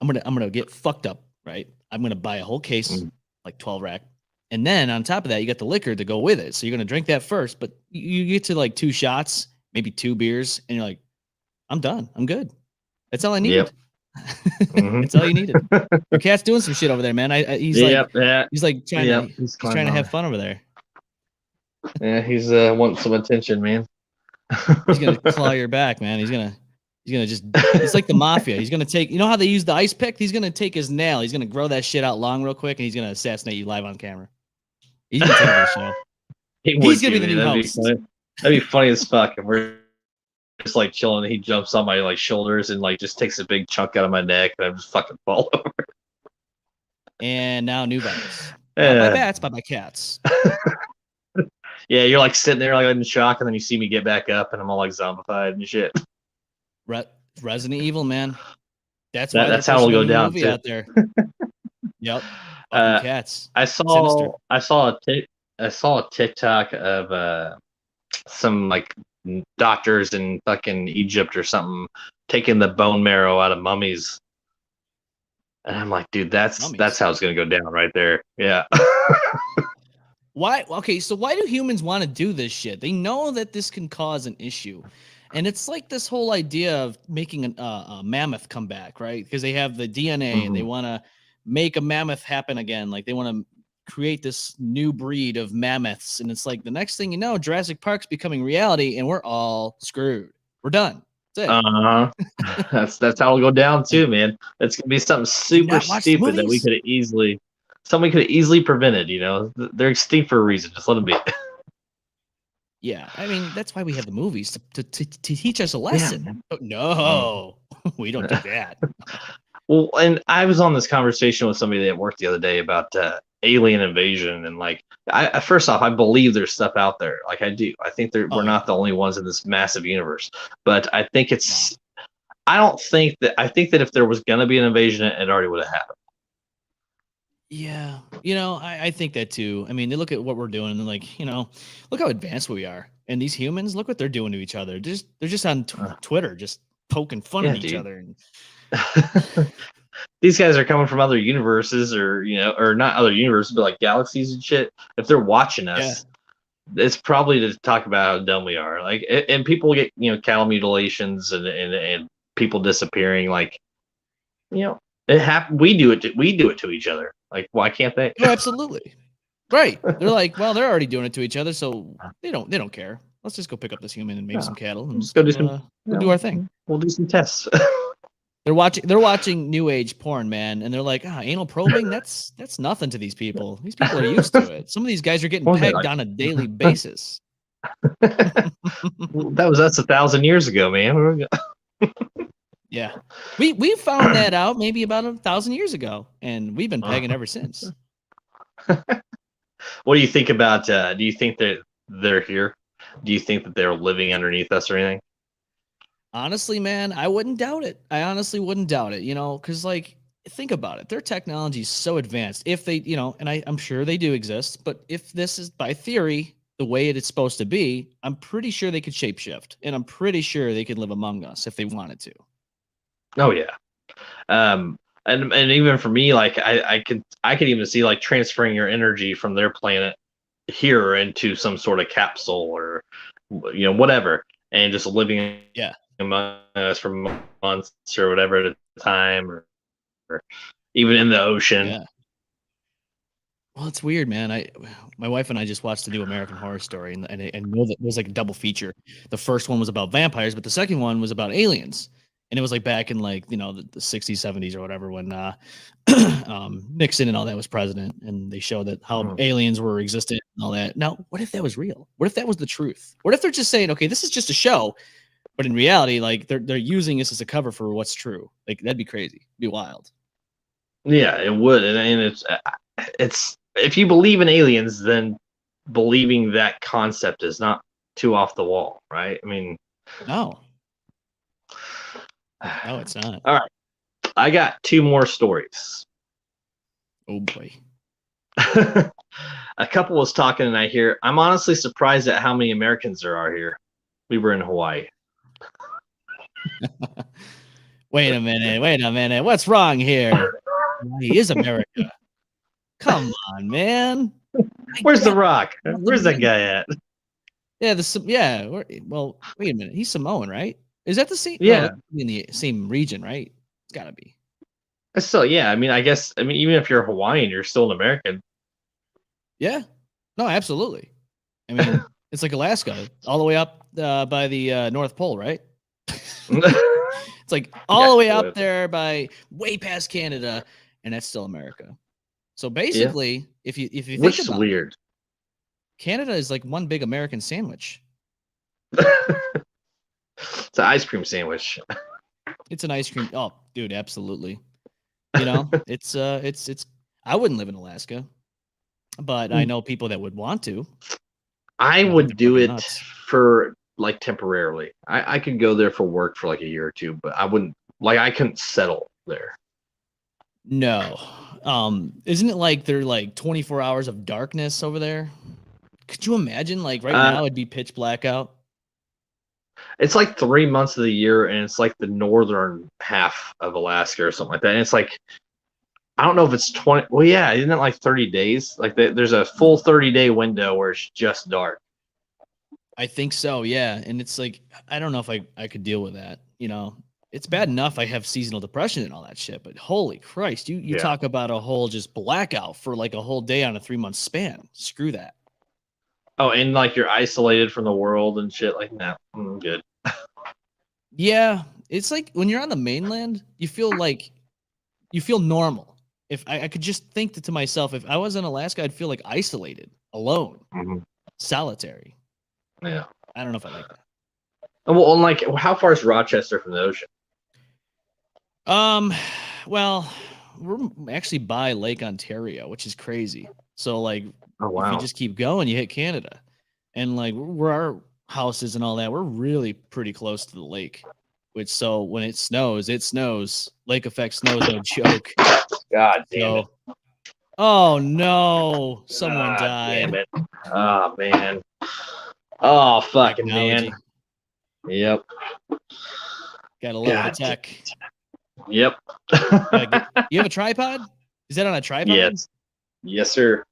I'm gonna get fucked up, right? I'm gonna buy a whole case, Mm. like 12 rack, and then on top of that, you got the liquor to go with it. So you're gonna drink that first, but you get to like 2 shots, maybe 2 beers, and you're like, I'm done. I'm good. That's all I Yep. needed. Hmm. That's all you needed. Your cat's doing some shit over there, man. He's like Yep. Yeah. he's like trying Yep. to He's he's climbing trying to on have me. fun over there. Yeah, he's wanting some attention, man. He's gonna claw your back, man. He's gonna just it's like the mafia. He's gonna take how they use the ice pick? He's gonna take his nail, he's gonna grow that shit out long real quick, and he's gonna assassinate you live on camera. He's gonna take over the show. He He's would gonna be do, the man. new That'd be host. funny. That'd be funny as fuck. And we're just like chilling, and he jumps on my like shoulders and like just takes a big chunk out of my neck, and I just fucking fall over. And now new virus. Not by Yeah. bats, but by cats. Yeah, you're like sitting there like in shock, and then you see me get back up, and I'm all like zombified and shit. Re- Resident Evil, man. That's That, why they're that's how it'll pushing a go new down movie too. out there. Yep. Fucking Uh, cats. I Sinister. saw I saw I saw a TikTok of some like doctors in fucking Egypt or something taking the bone marrow out of mummies, and I'm like, dude, that's Mummies. how it's gonna go down right there. Yeah. Why? Okay, so why do humans want to do this shit? They know that this can cause an issue, and it's like this whole idea of making a mammoth come back, right? Because they have the DNA and they Mhm. want to make a mammoth happen again. Like they want to create this new breed of mammoths, and it's like the next thing you know, Jurassic Park's becoming reality, and we're all screwed. We're done. That's it. Uh-huh. That's how it'll go down Like, too, man. It's gonna be something do you super not watch the stupid that we movies? could have easily, somebody could have easily prevented. They're extinct for a reason. Just let them be. Yeah, I mean that's why we have the movies to teach us a Yeah. lesson. But Mhm. no, we don't do that. Well, and I was on this conversation with somebody at work the other day about alien invasion, and like, first off, I believe there's stuff out there. Like, I do. I think we're Oh yeah, not the only ones in this massive universe. But I think no. it's. I don't think that. I think that if there was gonna be an invasion, it already would have happened. Yeah, I think that too. I mean, they look at what we're doing and they're like, look how advanced we are. And these humans, look what they're doing to each other. They're just on Uh, Twitter, just poking fun at yeah, each dude. other. And These guys are coming from other universes, or or not other universes, but like galaxies and shit. If they're watching yeah, us, it's probably to talk about how dumb we are. Like, and people get cattle mutilations and people disappearing. Like, it happen. We do it to each other. Like, why can't they? oh, absolutely, right. They're like, well, they're already doing it to each other, so they don't care. Let's just go pick up this human and maybe Yeah, some cattle, we'll and just go do we'll some. we'll do our thing. We'll do some tests. They're watching new age porn, man, and they're like, anal probing, that's nothing to these people. These people are used to it. Some of these guys are getting What was it pegged like? on a daily basis. That was us 1,000 years ago, man. Yeah. We found that out maybe about 1,000 years ago, and we've been pegging ever since. What do you think about? Do you think that they're here? Do you think that they're living underneath us or anything? Honestly, man, I wouldn't doubt it. I honestly wouldn't doubt it, because like think about it. Their technology is so advanced. If they, and I'm sure they do exist, but if this is by theory the way it's supposed to be, I'm pretty sure they could shapeshift, and I'm pretty sure they could live among us if they wanted to. Oh yeah. And even for me, like I could even see like transferring your energy from their planet here into some sort of capsule or whatever, and just living Yeah. among us for months or whatever at a time, or even in the ocean. Yeah. Well, it's weird, man. My wife and I just watched the new American Horror Story, and know that it was like a double feature. The first one was about vampires, but the second one was about aliens, and it was like back in like the 60s, 70s or whatever when Nixon and all that was president, and they showed that how Mm. aliens were existent and all that. Now, what if that was real? What if that was the truth? What if they're just saying, okay, this is just a show, but in reality, like they're using this as a cover for what's true? Like that'd be crazy. It'd be wild. Yeah, it would, and it's if you believe in aliens, then believing that concept is not too off the wall, right? I mean, No, no, it's not. all right, I got two more stories. Oh boy. A couple was talking, and I hear, I'm honestly surprised at how many Americans there are here. We were in Hawaii. Wait a minute. What's wrong here? He is America. Come on, man. Where's The Rock? Well, Where's that guy at? Yeah, well, wait a minute. He's Samoan, right? Is that the same? Yeah. Well, in the same region, right? It's got to be. So yeah, I mean, even if you're Hawaiian, you're still an American. Yeah. No, absolutely. I mean, it's like Alaska, all the way up by the North Pole, right? It's like all the way up there by way past Canada, and that's still America. So basically, if you think Which is about weird. it, Canada is like one big American sandwich. It's an ice cream sandwich. It's an ice cream. Oh, dude, absolutely. It's I wouldn't live in Alaska, but I know people that would want to. I think would they're do fucking it nuts. for like temporarily. I could go there for work for like a year or two, but I wouldn't I couldn't settle there. No. Isn't it like they're like 24 hours of darkness over there? Could you imagine like right now it'd be pitch black out? It's like 3 months of the year, and it's like the northern half of Alaska or something like that. And it's like, I don't know if it's 20. Well, yeah, isn't it like 30 days? Like there's a full 30-day window where it's just dark. I think so, yeah. And it's like, I don't know if I could deal with that. It's bad enough I have seasonal depression and all that shit, but holy Christ, you talk about a whole just blackout for like a whole day on a 3-month span. Screw that. Oh, and like you're isolated from the world and shit like that. Good. Yeah, it's like when you're on the mainland, you feel normal. If I could just think to myself, if I was in Alaska, I'd feel like isolated, alone, solitary. Yeah. I don't know if I like that. Well, and like, how far is Rochester from the ocean? Well, we're actually by Lake Ontario, which is crazy. So like, Oh wow. if you just keep going, you hit Canada, and like where our house is and all that, we're really pretty close to the lake. Which so when it snows, it snows. Lake effect snows, no joke. God damn it! Oh no, someone died. Damn it! Oh man! Oh fucking man! Yep. Gotta love the tech. Yep. You have a tripod? Is that on a tripod? Yes. Yes, sir.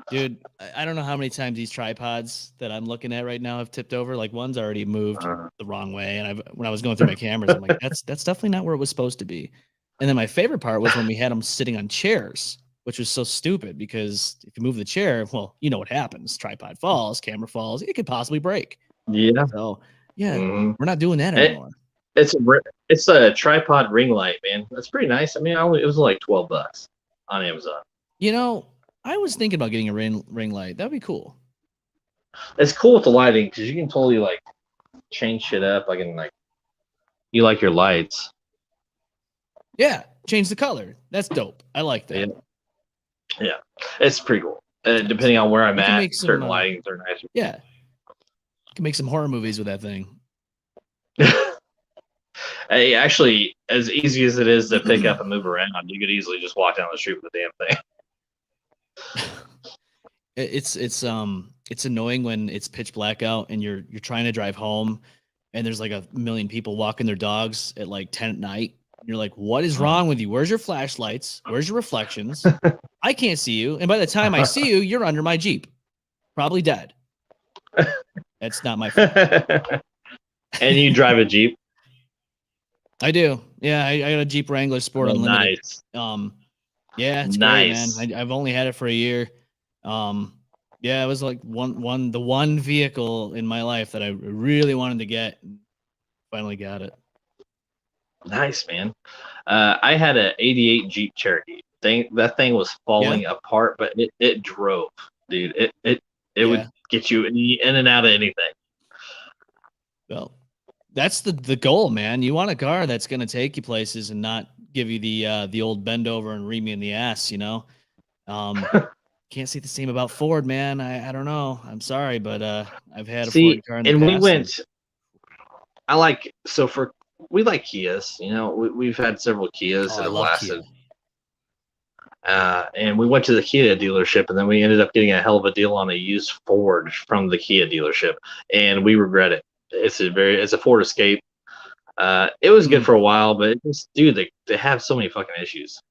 Dude, I don't know how many times these tripods that I'm looking at right now have tipped over. Like one's already moved the wrong way, and when I was going through my cameras, I'm like, that's definitely not where it was supposed to be. And then my favorite part was when we had them sitting on chairs, which was so stupid because if you move the chair, well, you know what happens: tripod falls, camera falls, it could possibly break. Yeah. So yeah, we're not doing that anymore. It's a tripod ring light, man. That's pretty nice. I mean, it was like $12 on Amazon. I was thinking about getting a ring light. That'd be cool. It's cool with the lighting because you can totally like change shit up. You like your lights. Yeah, change the color. That's dope. I like that. Yeah, it's pretty cool. Depending on where I'm at, certain lightings are nicer. Yeah, you can make some horror movies with that thing. Hey, actually, as easy as it is to pick up and move around, you could easily just walk down the street with the damn thing. It's annoying when it's pitch black out and you're trying to drive home and there's like a million people walking their dogs at like 10 at night. And you're like, what is wrong with you? Where's your flashlights? Where's your reflections? I can't see you. And by the time I see you, you're under my Jeep, probably dead. That's not my fault. And you drive a Jeep? I do. Yeah, I got a Jeep Wrangler Sport Oh, Unlimited. nice. Yeah, it's great, man. Nice. I've only had it for a year. Yeah, it was like the one vehicle in my life that I really wanted to get. Finally got it. Nice, man. I had a '88 Jeep Cherokee. That thing was falling apart, but it drove, dude. It would get you in and out of anything. Well, that's the goal, man. You want a car that's going to take you places and not give you the old bend over and read me in the ass, you know. Can't say the same about Ford, man. I don't know. I'm sorry, but I've had a Ford car in the and past. We went. We like Kias. You know, we've had several Kias that have lasted. And we went to the Kia dealership, and then we ended up getting a hell of a deal on a used Ford from the Kia dealership, and we regret it. It's a Ford Escape. It was good for a while, but it just, dude, they have so many fucking issues.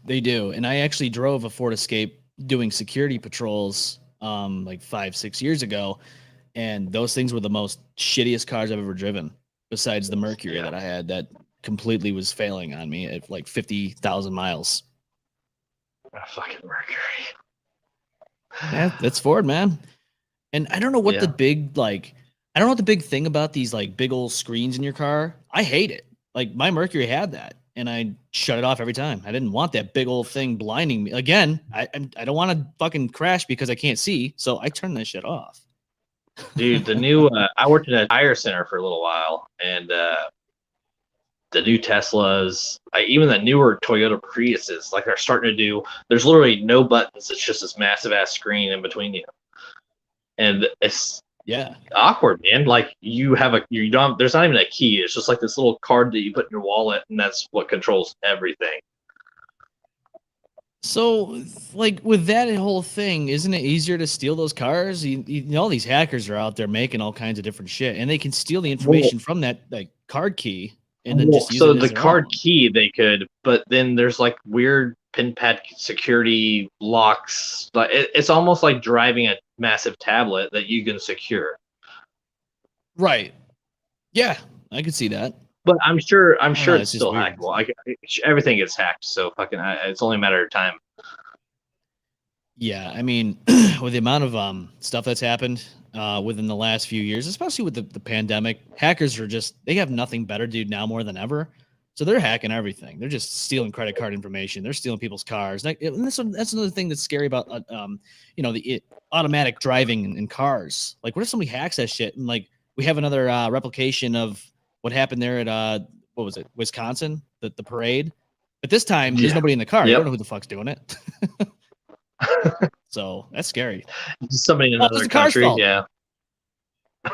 They do, and I actually drove a Ford Escape doing security patrols, like 5-6 years ago, and those things were the most shittiest cars I've ever driven. Besides the Mercury that I had, that completely was failing on me at like 50,000 miles. Fucking Mercury. Yeah, that's Ford, man. And I don't know what the big I don't know what the big thing about these like big old screens in your car. I hate it. Like my Mercury had that, and I shut it off every time. I didn't want that big old thing blinding me. Again, I don't want to fucking crash because I can't see, so I turn that shit off. Dude, the new I worked in a tire center for a little while, and the new Teslas, even the newer Toyota Priuses, like are starting to do. There's literally no buttons. It's just this massive ass screen in between you, and it's awkward, man. Like you don't. There's not even a key. It's just like this little card that you put in your wallet, and that's what controls everything. So, like with that whole thing, isn't it easier to steal those cars? You know, these hackers are out there making all kinds of different shit, and they can steal the information from that like card key and then just use it as the their card own. key they could, but then there's like weird pin pad security locks. But it's almost like driving a massive tablet that you can secure. Right. Yeah, I could see that. But I'm sure it's just still weird. hackable. Everything gets hacked, so it's only a matter of time. Yeah, I mean, with the amount of stuff that's happened within the last few years, especially with the pandemic, hackers they have nothing better to do now more than ever. So they're hacking everything. They're just stealing credit card information. They're stealing people's cars. And that's another thing that's scary about the automatic driving in cars. Like, what if somebody hacks that shit and like we have another replication of what happened there at what was it, Wisconsin, the parade? But this time there's nobody in the car. You don't know who the fuck's doing it. So that's scary. Somebody in another country, yeah.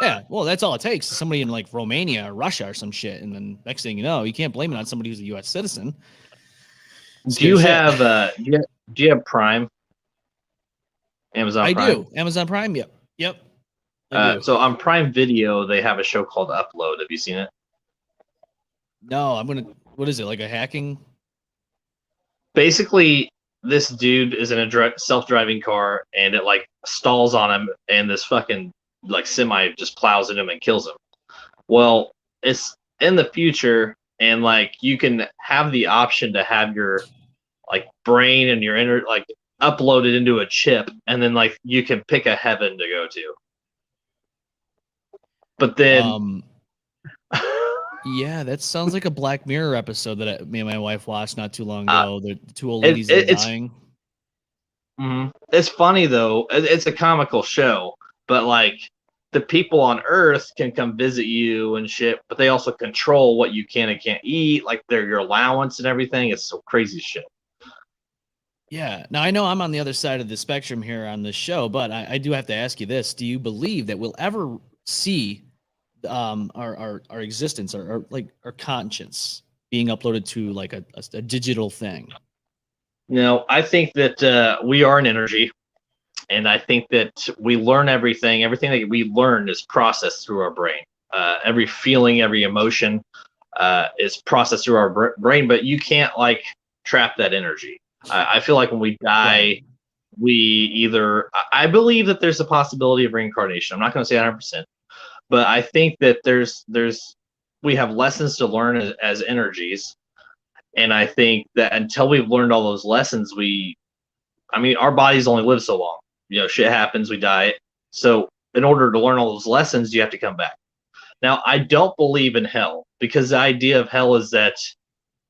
Yeah, well, that's all it takes. Somebody in like Romania or Russia or some shit, and then next thing you know, you can't blame it on somebody who's a U.S. citizen. Do you have Prime? Amazon Prime? I do. Amazon Prime. Yep. So on Prime Video, they have a show called Upload. Have you seen it? No, what is it, like a hacking? Basically, this dude is in a self-driving car, and it like stalls on him, and this fucking like semi just plows into him and kills him. Well, it's in the future, and like you can have the option to have your like brain and your inner like uploaded into a chip, and then like you can pick a heaven to go to. But then yeah, that sounds like a Black Mirror episode that me and my wife watched not too long ago. The two old ladies are dying. It's funny though. It's a comical show, but like the people on Earth can come visit you and shit, but they also control what you can and can't eat, like your allowance and everything. It's so crazy shit. Yeah. Now I know I'm on the other side of the spectrum here on this show, but I do have to ask you this: do you believe that we'll ever see our existence, like our conscience being uploaded to like a digital thing. I think that we are an energy, and I think that we learn everything. Everything that we learn is processed through our brain. Every feeling, every emotion is processed through our brain, but you can't like trap that energy. I feel like when we die, Right. we either. I believe that there's a possibility of reincarnation. I'm not going to say 100%, but I think that there's we have lessons to learn as energies, and I think that until we've learned all those lessons, I mean, our bodies only live so long. Shit happens, we die. So in order to learn all those lessons, you have to come back. Now, I don't believe in hell because the idea of hell is that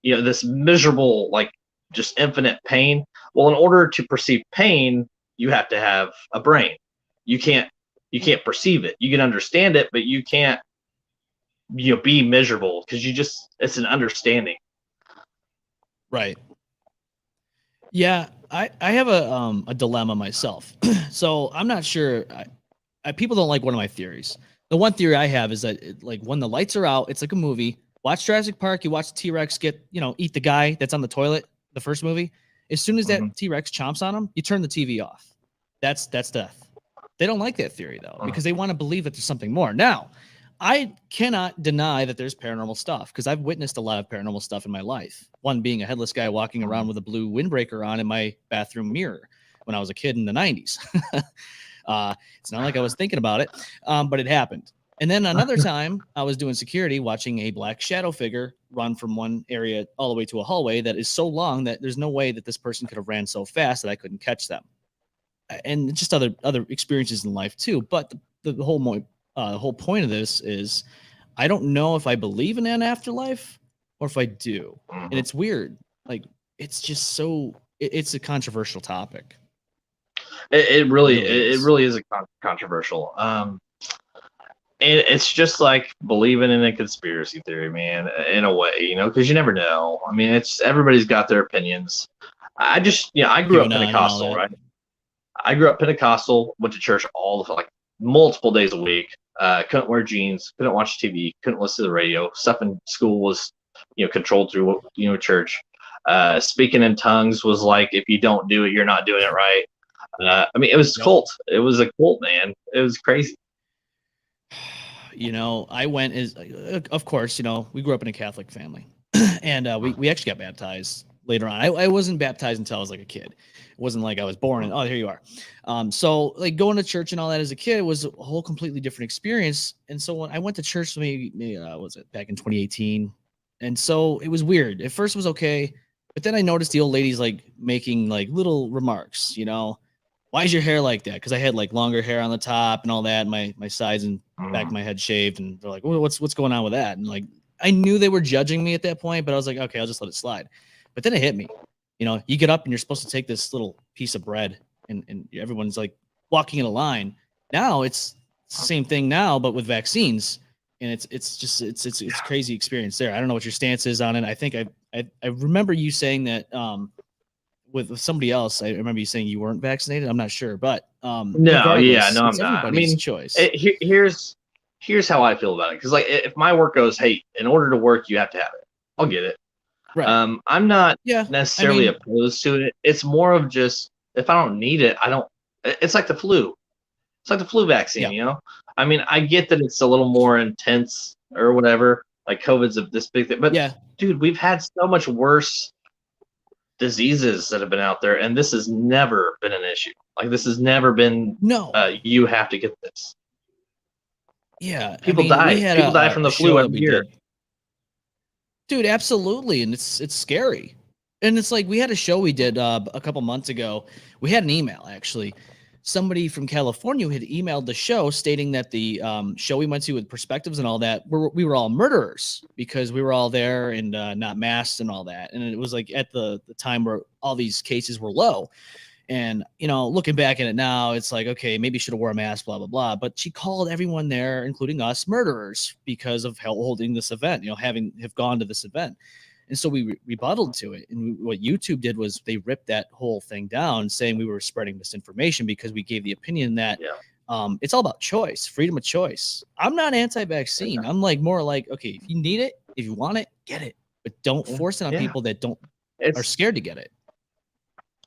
this miserable, like just infinite pain. Well, in order to perceive pain, you have to have a brain. You can't you can't perceive it. You can understand it, but you can't be miserable because it's an understanding. Right. Yeah, I have a dilemma myself. So I'm not sure. People don't like one of my theories. The one theory I have is that like when the lights are out, it's like a movie. Watch Jurassic Park. You watch T Rex get eat the guy that's on the toilet. The first movie. As soon as Mm-hmm. that T Rex chomps on him, you turn the TV off. That's death. They don't like that theory though because they want to believe that there's something more. Now, I cannot deny that there's paranormal stuff because I've witnessed a lot of paranormal stuff in my life. One being a headless guy walking around with a blue windbreaker on in my bathroom mirror when I was a kid in the 90s. It's not like I was thinking about it, but it happened. And then another time I was doing security watching a black shadow figure run from one area all the way to a hallway that is so long that there's no way that this person could have ran so fast that I couldn't catch them. And just other experiences in life too. But the whole point of this is I don't know if I believe in an afterlife or if I do. And Mm-hmm. it's weird. Like it's just it's a controversial topic. It It really really it is. really is a controversial. And it's just like believing in a conspiracy theory, man, in a way, because you never know. I mean, it's everybody's got their opinions. I just, I grew up QAnon and all Pentecostal, that. right? I grew up Pentecostal, went to church like multiple days a week. Couldn't wear jeans, couldn't watch TV, couldn't listen to the radio. Stuff in school was, controlled through, church. Speaking in tongues was like, if you don't do it, you're not doing it right. I mean, it was Yep. cult. It was a cult, man. It was crazy. I went of course, we grew up in a Catholic family, and we actually got baptized later on. I wasn't baptized until I was like a kid. It wasn't like I was born and here you are. So like going to church and all that as a kid was a whole completely different experience. And so when I went to church, maybe was it back in 2018, and so it was weird. At first it was okay, but then I noticed the old ladies like making like little remarks, why is your hair like that? Because I had like longer hair on the top and all that. My sides and back of my head shaved, and they're like, well, what's going on with that? And like, I knew they were judging me at that point, but I was like, okay, I'll just let it slide. But then it hit me. You get up and you're supposed to take this little piece of bread, and everyone's like walking in a line. Now it's the same thing now, but with vaccines, and it's crazy experience there. I don't know what your stance is on it. I think I remember you saying that with somebody else. I remember you saying you weren't vaccinated. I'm not sure, but No, yeah, regardless, no, I'm it's not. I everybody's mean, choice. here's how I feel about it. Because like, if my work goes, hey, in order to work, you have to have it. I'll get it. Right. I'm not Yeah. I necessarily mean, opposed to it. It's more of just if I don't need it, I don't. It's like the flu. It's like the flu vaccine. yeah. I mean, I get that it's a little more intense or whatever. Like COVID's this big thing, but Yeah. dude, we've had so much worse diseases that have been out there, and this has never been an issue. Like this has never been. No. You have to get this. Yeah. I People mean, we die. had People die from a the flu show that every we year. did. Dude, absolutely. And it's scary. And it's like we had a show we did a couple months ago. We had an email actually. Somebody from California had emailed the show stating that the show we went to with perspectives and all that, we were all murderers because we were all there and not masked and all that. And it was like at the time where all these cases were low. And, looking back at it now, it's like, okay, maybe you should have wore a mask, blah, blah, blah. But she called everyone there, including us, murderers because of holding this event, have gone to this event. And so we rebutted to it. And what YouTube did was they ripped that whole thing down, saying we were spreading misinformation because we gave the opinion that Yeah. It's all about choice, freedom of choice. I'm not anti-vaccine. I'm like more like, okay, if you need it, if you want it, get it, but don't force it on people that are It's scared to get it.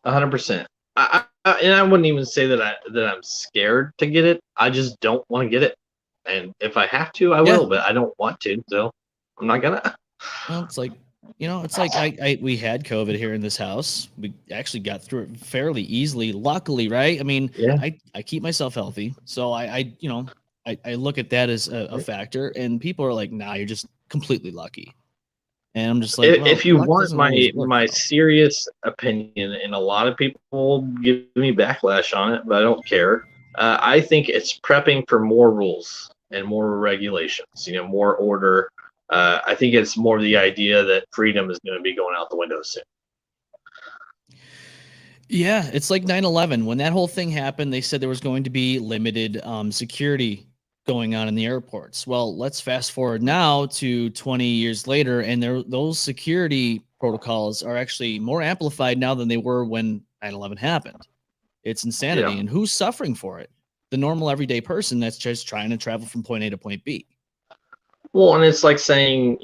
100%. And I wouldn't even say that I'm scared to get it. I just don't want to get it. And if I have to, I will, but I don't want to, so I'm not gonna. Well, it's like, it's like we had COVID here in this house. We actually got through it fairly easily, luckily, right? I mean, Yeah. I keep myself healthy, so I look at that as a factor. And people are like, "Nah, you're just completely lucky." And I'm just like, well, If you luck want doesn't always work, my though. serious opinion, and a lot of people give me backlash on it, but I don't care. I think it's prepping for more rules and more regulations. More order. I think it's more the idea that freedom is going to be going out the window soon. Yeah, it's like 9/11. When that whole thing happened, they said there was going to be limited security going on in the airports. Well, let's fast forward now to 20 years later, and those security protocols are actually more amplified now than they were when 9/11 happened. It's insanity. Yeah. And who's suffering for it? The normal everyday person that's just trying to travel from point A to point B. Well, and it's like saying,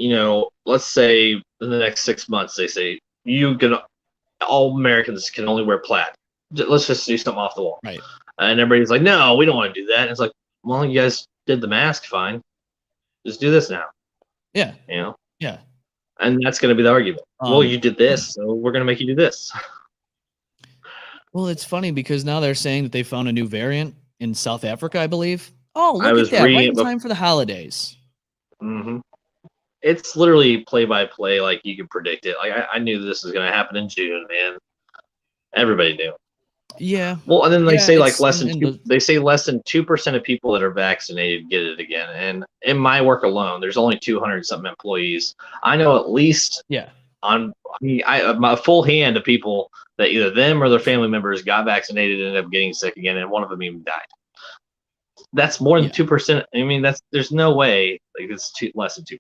let's say in the next 6 months they say all Americans can only wear plaid. Let's just do something off the wall. Right. And everybody's like, no, we don't want to do that. And it's like, well, you guys did the mask fine. Just do this now. Yeah. Yeah. And that's going to be the argument. Well, you did this, so we're going to make you do this. Well, it's funny because now they're saying that they found a new variant in South Africa, I believe. Oh, I look was at that. Right reading in it time for the holidays. Mm-hmm. It's literally play by play, like you can predict it. Like I knew this was going to happen in June, man. Everybody knew. Yeah. Well, and then they say like they say less than 2% of people that are vaccinated get it again. And in my work alone, there's only 200 something employees. I know at least my full hand of people that either them or their family members got vaccinated and ended up getting sick again, and one of them even died. That's more than 2%. I mean, there's no way like it's less than 2%.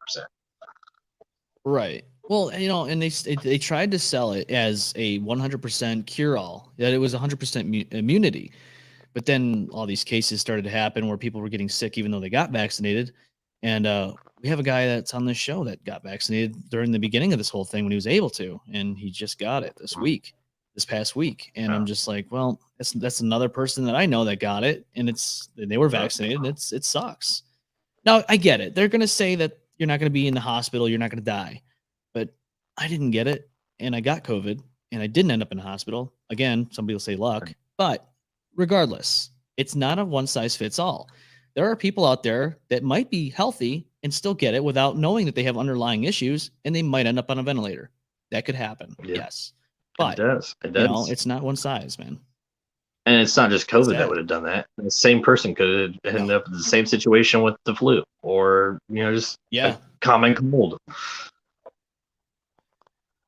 Right. Well, and they tried to sell it as a 100% cure-all, that it was 100% immunity. But then all these cases started to happen where people were getting sick even though they got vaccinated. And we have a guy that's on this show that got vaccinated during the beginning of this whole thing when he was able to, and he just got it this past week. And I'm just like, well, that's another person that I know that got it, and they were vaccinated. And it sucks. Now I get it. They're gonna say that you're not gonna be in the hospital, you're not gonna die, but I didn't get it, and I got COVID, and I didn't end up in the hospital. Again, some people say luck, but regardless, it's not a one size fits all. There are people out there that might be healthy and still get it without knowing that they have underlying issues, and they might end up on a ventilator. That could happen. Yeah. Yes. But it does. It does. It's not one size, man. And it's not just COVID that would have done that. The same person could have ended up in the same situation with the flu, or just a common cold.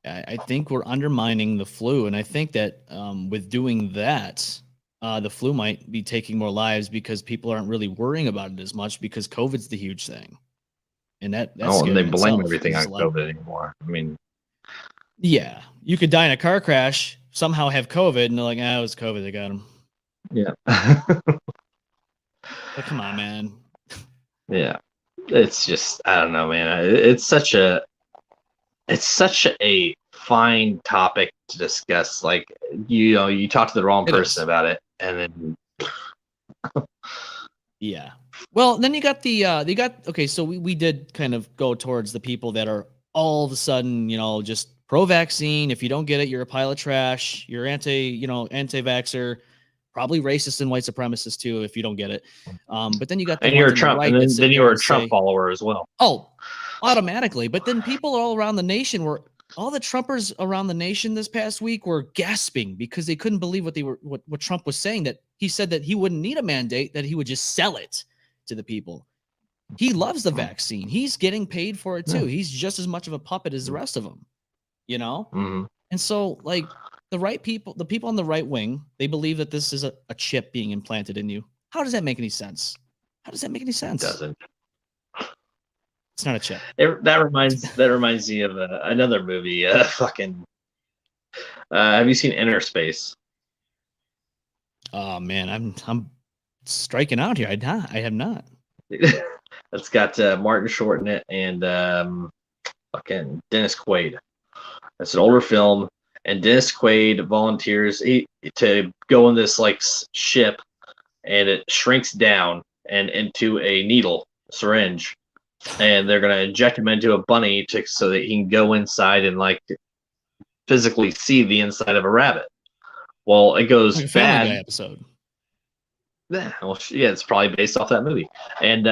I think we're undermining the flu, and I think that with doing that, the flu might be taking more lives because people aren't really worrying about it as much because COVID's the huge thing, and that's and they blame everything on COVID anymore. I mean, yeah, you could die in a car crash, somehow have COVID, and they're like, it was COVID, they got him. Yeah. But come on, man. Yeah, it's just I don't know, man. It's such a fine topic to discuss. Like you talk to the wrong person about it, and then yeah. Well, then you got okay. So we did kind of go towards the people that are all of a sudden just pro-vaccine. If you don't get it, you're a pile of trash. You're anti-vaxxer. Probably racist and white supremacist too if you don't get it. But then you got and you're a Trump, and then you were a Trump follower as well. Oh, automatically. But then people all around the nation all the Trumpers around the nation this past week were gasping because they couldn't believe what Trump was saying, that he said that he wouldn't need a mandate, that he would just sell it to the people. He loves the vaccine. He's getting paid for it too. He's just as much of a puppet as the rest of them, Mm-hmm. And so like the people on the right wing, they believe that this is a chip being implanted in you. How does that make any sense? It doesn't. It's not a chip. That reminds me of another movie. Have you seen Inner Space? Oh man, I'm striking out here. I have not. It's got Martin Short in it and fucking Dennis Quaid. It's an older film, and Dennis Quaid volunteers to go on this like ship, and it shrinks down and into a needle syringe, and they're gonna inject him into a bunny so that he can go inside and like physically see the inside of a rabbit. Well, it goes Like a Family Guy bad. episode. Yeah, well, yeah, it's probably based off that movie. And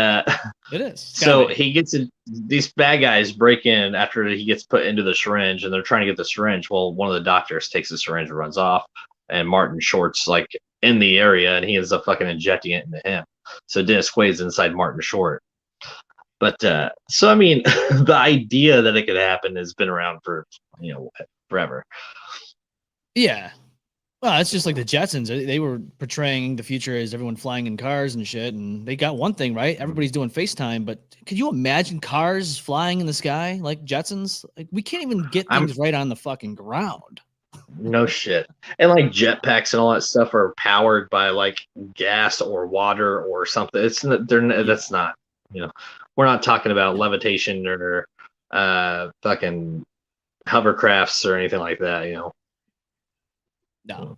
It is. so he gets in. These bad guys break in after he gets put into the syringe, and they're trying to get the syringe. Well, one of the doctors takes the syringe and runs off, and Martin Short's like in the area, and he ends up fucking injecting it into him. So Dennis Quaid's inside Martin Short. But so I mean, the idea that it could happen has been around for forever. Yeah. Well, it's just like the Jetsons. They were portraying the future as everyone flying in cars and shit, and they got one thing right. Everybody's doing FaceTime, but could you imagine cars flying in the sky like Jetsons? Like we can't even get things right on the fucking ground. No shit. And like jetpacks and all that stuff are powered by like gas or water or something. It's not, that's not, we're not talking about levitation or fucking hovercrafts or anything like that, No,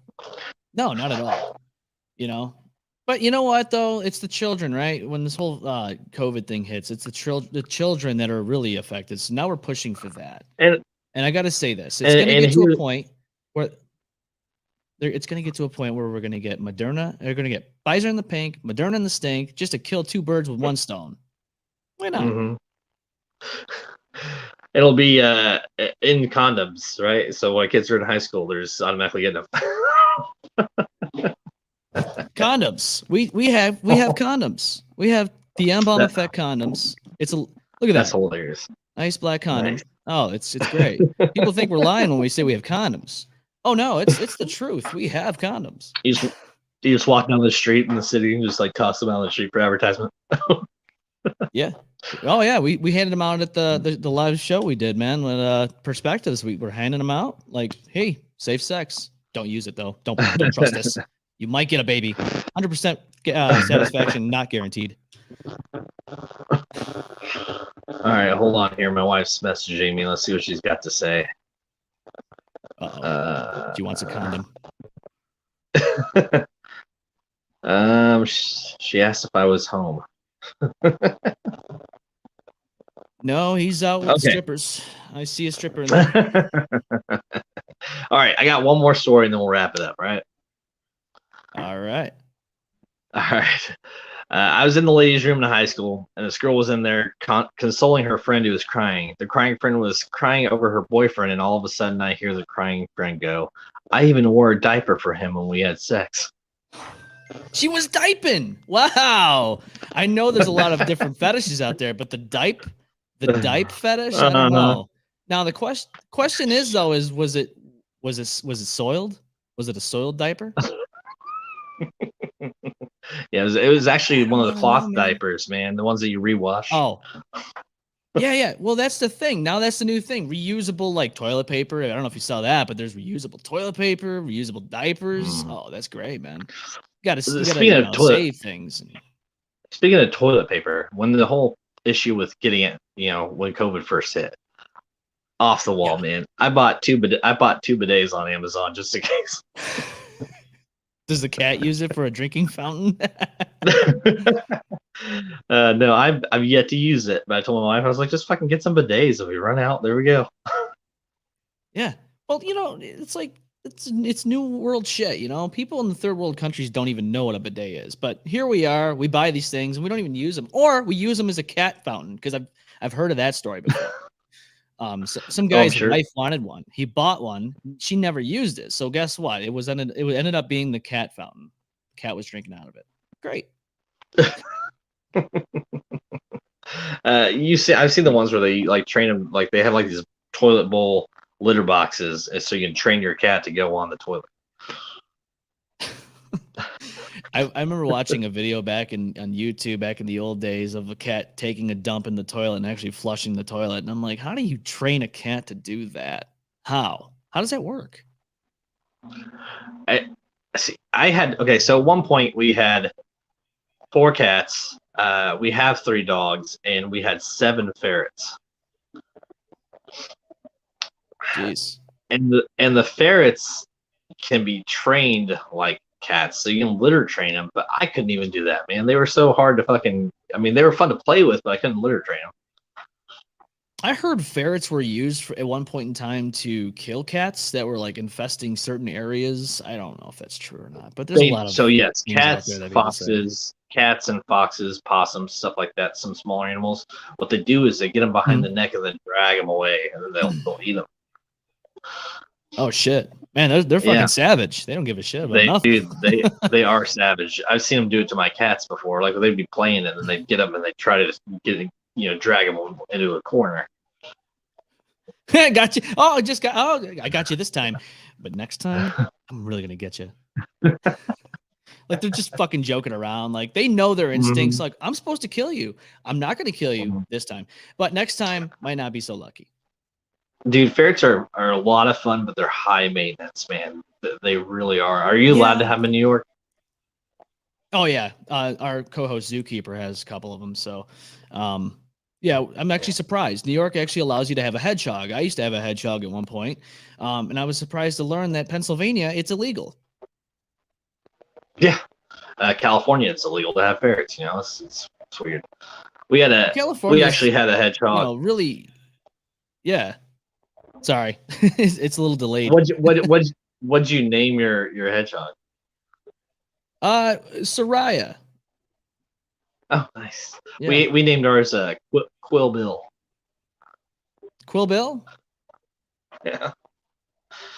not at all. But you know what though? It's the children, right? When this whole COVID thing hits, it's the children that are really affected. So now we're pushing for that. And I got to say this: it's going to get to a point where we're going to get Moderna. They're going to get Pfizer in the pink, Moderna in the stink, just to kill two birds with one stone. Why not? Mm-hmm. It'll be in condoms, right? So when kids are in high school, there's automatically getting them. Condoms. We have condoms. We have the M-Balm effect condoms. Look at that. That's hilarious. Nice black condom. Nice. Oh, it's great. People think we're lying when we say we have condoms. Oh no, it's the truth. We have condoms. You just walk down the street in the city and just like toss them out on the street for advertisement. Yeah. Oh yeah, we handed them out at the live show we did, man. With Perspectives, we were handing them out. Like, hey, safe sex. Don't use it though. Don't trust us. You might get a baby. 100% satisfaction, not guaranteed. All right, hold on here. My wife's messaging me. Let's see what she's got to say. She wants a condom. She asked if I was home. No, he's out with strippers. I see a stripper in there. All right, I got one more story and then we'll wrap it up, right? All right. I was in the ladies' room in high school, and this girl was in there consoling her friend who was crying. The crying friend was crying over her boyfriend, and all of a sudden I hear the crying friend go, "I even wore a diaper for him when we had sex." She was diping. Wow. I know there's a lot of different fetishes out there, but the dipe fetish, I don't know. Now the question is though, was it soiled? Was it a soiled diaper? Yeah, it was actually one of the cloth diapers, man. The ones that you rewash. Oh. Yeah. Well, that's the thing. Now that's the new thing. Reusable like toilet paper. I don't know if you saw that, but there's reusable toilet paper, reusable diapers. Oh, that's great, man. You gotta save things. Speaking of toilet paper, when the whole issue with getting it, when COVID first hit, off the wall, man. I bought two bidets on Amazon just in case. Does the cat use it for a drinking fountain? No, I've yet to use it, but I told my wife, I was like, just fucking get some bidets. If we run out, there we go. Yeah. Well, it's like it's new world shit. People in the third world countries don't even know what a bidet is, but here we are. We buy these things and we don't even use them, or we use them as a cat fountain because I've heard of that story before. Some guy's wife wanted one. He bought one. She never used it. So guess what? It ended up being the cat fountain. The cat was drinking out of it. Great. I've seen the ones where they like train them, like they have like these toilet bowl litter boxes, so you can train your cat to go on the toilet. I remember watching a video back on YouTube back in the old days of a cat taking a dump in the toilet and actually flushing the toilet. And I'm like, how do you train a cat to do that? How does that work? So at one point we had 4 cats. We have 3 dogs, and we had 7 ferrets. Jeez. And the ferrets can be trained like cats, so you can litter train them. But I couldn't even do that, man. They were so hard to fucking. I mean, they were fun to play with, but I couldn't litter train them. I heard ferrets were used at one point in time to kill cats that were like infesting certain areas. I don't know if that's true or not, but there's a lot of So yes, things out there that people say. cats and foxes, possums, stuff like that. Some smaller animals. What they do is they get them behind the neck and then drag them away, and then they'll eat them. Oh shit, man, they're fucking savage. They don't give a shit about nothing. They are savage. I've seen them do it to my cats before. Like they'd be playing and then they'd get them and they try to drag them into a corner. Got you. I got you this time, but next time I'm really gonna get you. Like they're just fucking joking around. Like they know their instincts. Like I'm supposed to kill you. I'm not gonna kill you this time, but next time might not be so lucky. Dude, ferrets are a lot of fun, but they're high maintenance, man. They really are. Are you allowed to have them in New York? Oh yeah, our co-host Zookeeper has a couple of them. So, yeah, I'm actually surprised. New York actually allows you to have a hedgehog. I used to have a hedgehog at one point, and I was surprised to learn that Pennsylvania it's illegal. Yeah, California it's illegal to have ferrets. It's weird. We actually had a hedgehog. Really, yeah. Sorry, it's a little delayed. What'd you name your hedgehog? Soraya. Oh, nice. Yeah. We named ours Quill Bill. Quill Bill? Yeah.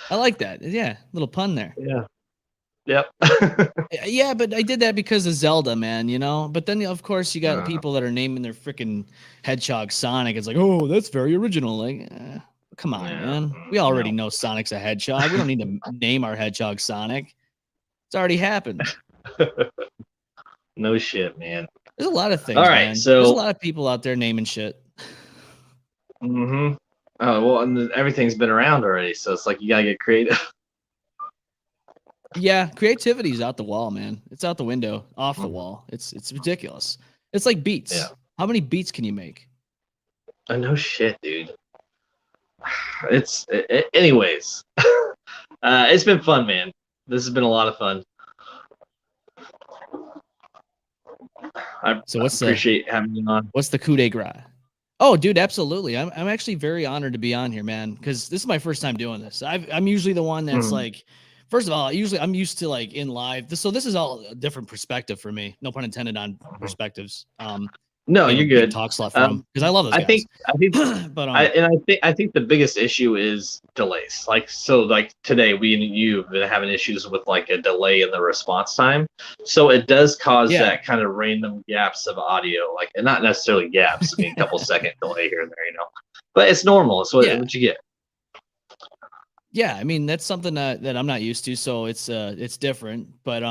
I like that. Yeah, little pun there. Yeah. Yep. Yeah, but I did that because of Zelda, man, But then, of course, you got people that are naming their freaking hedgehog Sonic. It's like, oh, that's very original. Like, come on, man. We already know Sonic's a hedgehog. We don't need to name our hedgehog Sonic. It's already happened. No shit, man. There's a lot of things, all right, man. So there's a lot of people out there naming shit. Oh, well, and everything's been around already, so it's like you gotta get creative. Yeah, creativity's out the wall, man. It's out the window, off the wall. It's ridiculous. It's like beats. Yeah. How many beats can you make? No shit, dude. Anyways. It's been fun, man. This has been a lot of fun. I appreciate having you on. What's the coup de grace? Oh, dude, absolutely. I'm actually very honored to be on here, man, because this is my first time doing this. I'm usually the one that's like, first of all, I'm used to like in live. So this is all a different perspective for me. No pun intended on perspectives. No, you're good. Talk slot from because I love those guys. I think, but I think the biggest issue is delays. Like today, we and you have been having issues with like a delay in the response time. So it does cause that kind of random gaps of audio, like and not necessarily gaps. I mean, a couple second delay here and there, But it's normal. It's what you get. Yeah, I mean that's something that I'm not used to, so it's different. But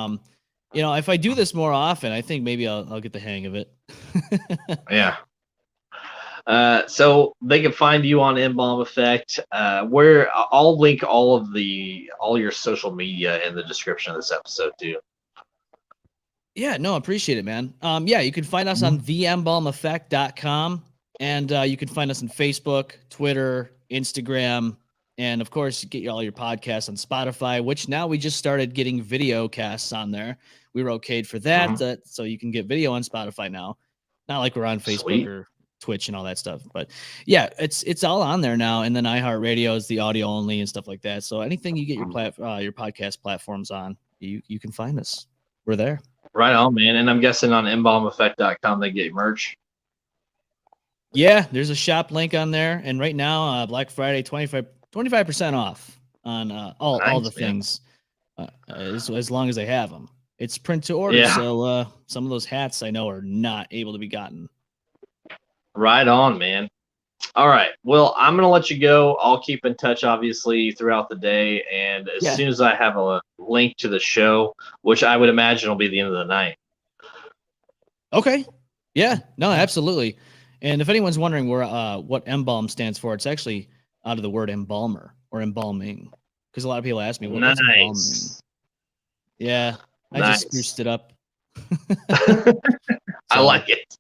if I do this more often, I think maybe I'll get the hang of it. Yeah. So they can find you on M-Balm Effect. Where I'll link all your social media in the description of this episode too. Yeah, no, appreciate it, man. Yeah, you can find us on thembalmeffect.com, and you can find us on Facebook, Twitter, Instagram, and of course, you get all your podcasts on Spotify, which now we just started getting video casts on there. We were okayed for that, so you can get video on Spotify now. Not like we're on Facebook or Twitch and all that stuff, but yeah, it's all on there now. And then iHeartRadio is the audio only and stuff like that. So anything you get your podcast platforms on, you can find us. We're there. Right on, man. And I'm guessing on mbalmeffect.com they get merch. Yeah, there's a shop link on there, and right now Black Friday 25% off on all the things, as long as they have them. It's print to order, so some of those hats I know are not able to be gotten. Right on, man. All right. Well, I'm going to let you go. I'll keep in touch, obviously, throughout the day. And as soon as I have a link to the show, which I would imagine will be the end of the night. Okay. Yeah. No, absolutely. And if anyone's wondering what M-Balm stands for, it's actually out of the word embalmer or embalming. Because a lot of people ask me, what's embalming? Yeah. I just spruced it up. I So like it.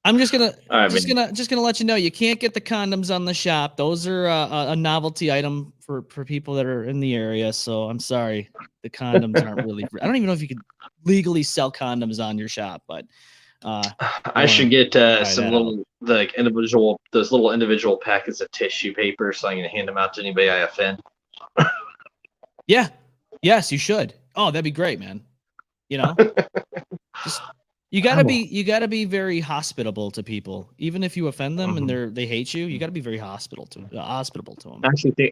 I'm just gonna All right, just man. gonna let you know you can't get the condoms on the shop. Those are a novelty item for people that are in the area. So I'm sorry, the condoms aren't really. I don't even know if you could legally sell condoms on your shop, but you I want should to get try some that out. little like individual those little individual packets of tissue paper so I can hand them out to anybody I offend. Yeah, yes, you should. Oh, that'd be great, man. You know, just Oh. you gotta be very hospitable to people, even if you offend them and Mhm. they hate you. You got to be very hospitable to them. I Yeah,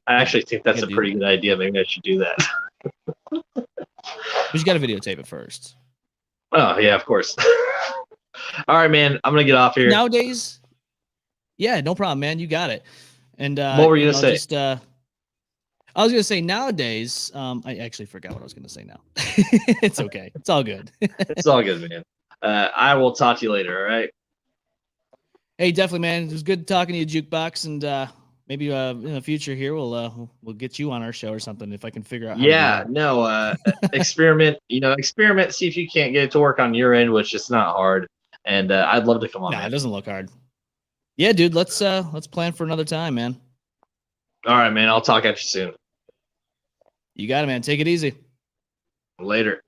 actually think you that's got a to do pretty that. good idea. Maybe I should do that. But you got to videotape it first. Oh yeah, of course. All right, man. I'm gonna get off here. Nowadays, yeah, no problem, man. You got it. And What were you gonna say? just I was gonna say nowadays, I actually forgot what I was gonna say now. It's okay. It's all good. It's all good, man. I will talk to you later. All right. Hey, definitely, man. It was good talking to you, Jukebox, and maybe in the future here we'll get you on our show or something if I can figure out how to do Yeah. that. No. Experiment. Experiment. See if you can't get it to work on your end, which is not hard. And I'd love to come on, Nah, man. it doesn't look hard. Yeah, dude. Let's plan for another time, man. All right, man. I'll talk at you soon. You got it, man. Take it easy. Later.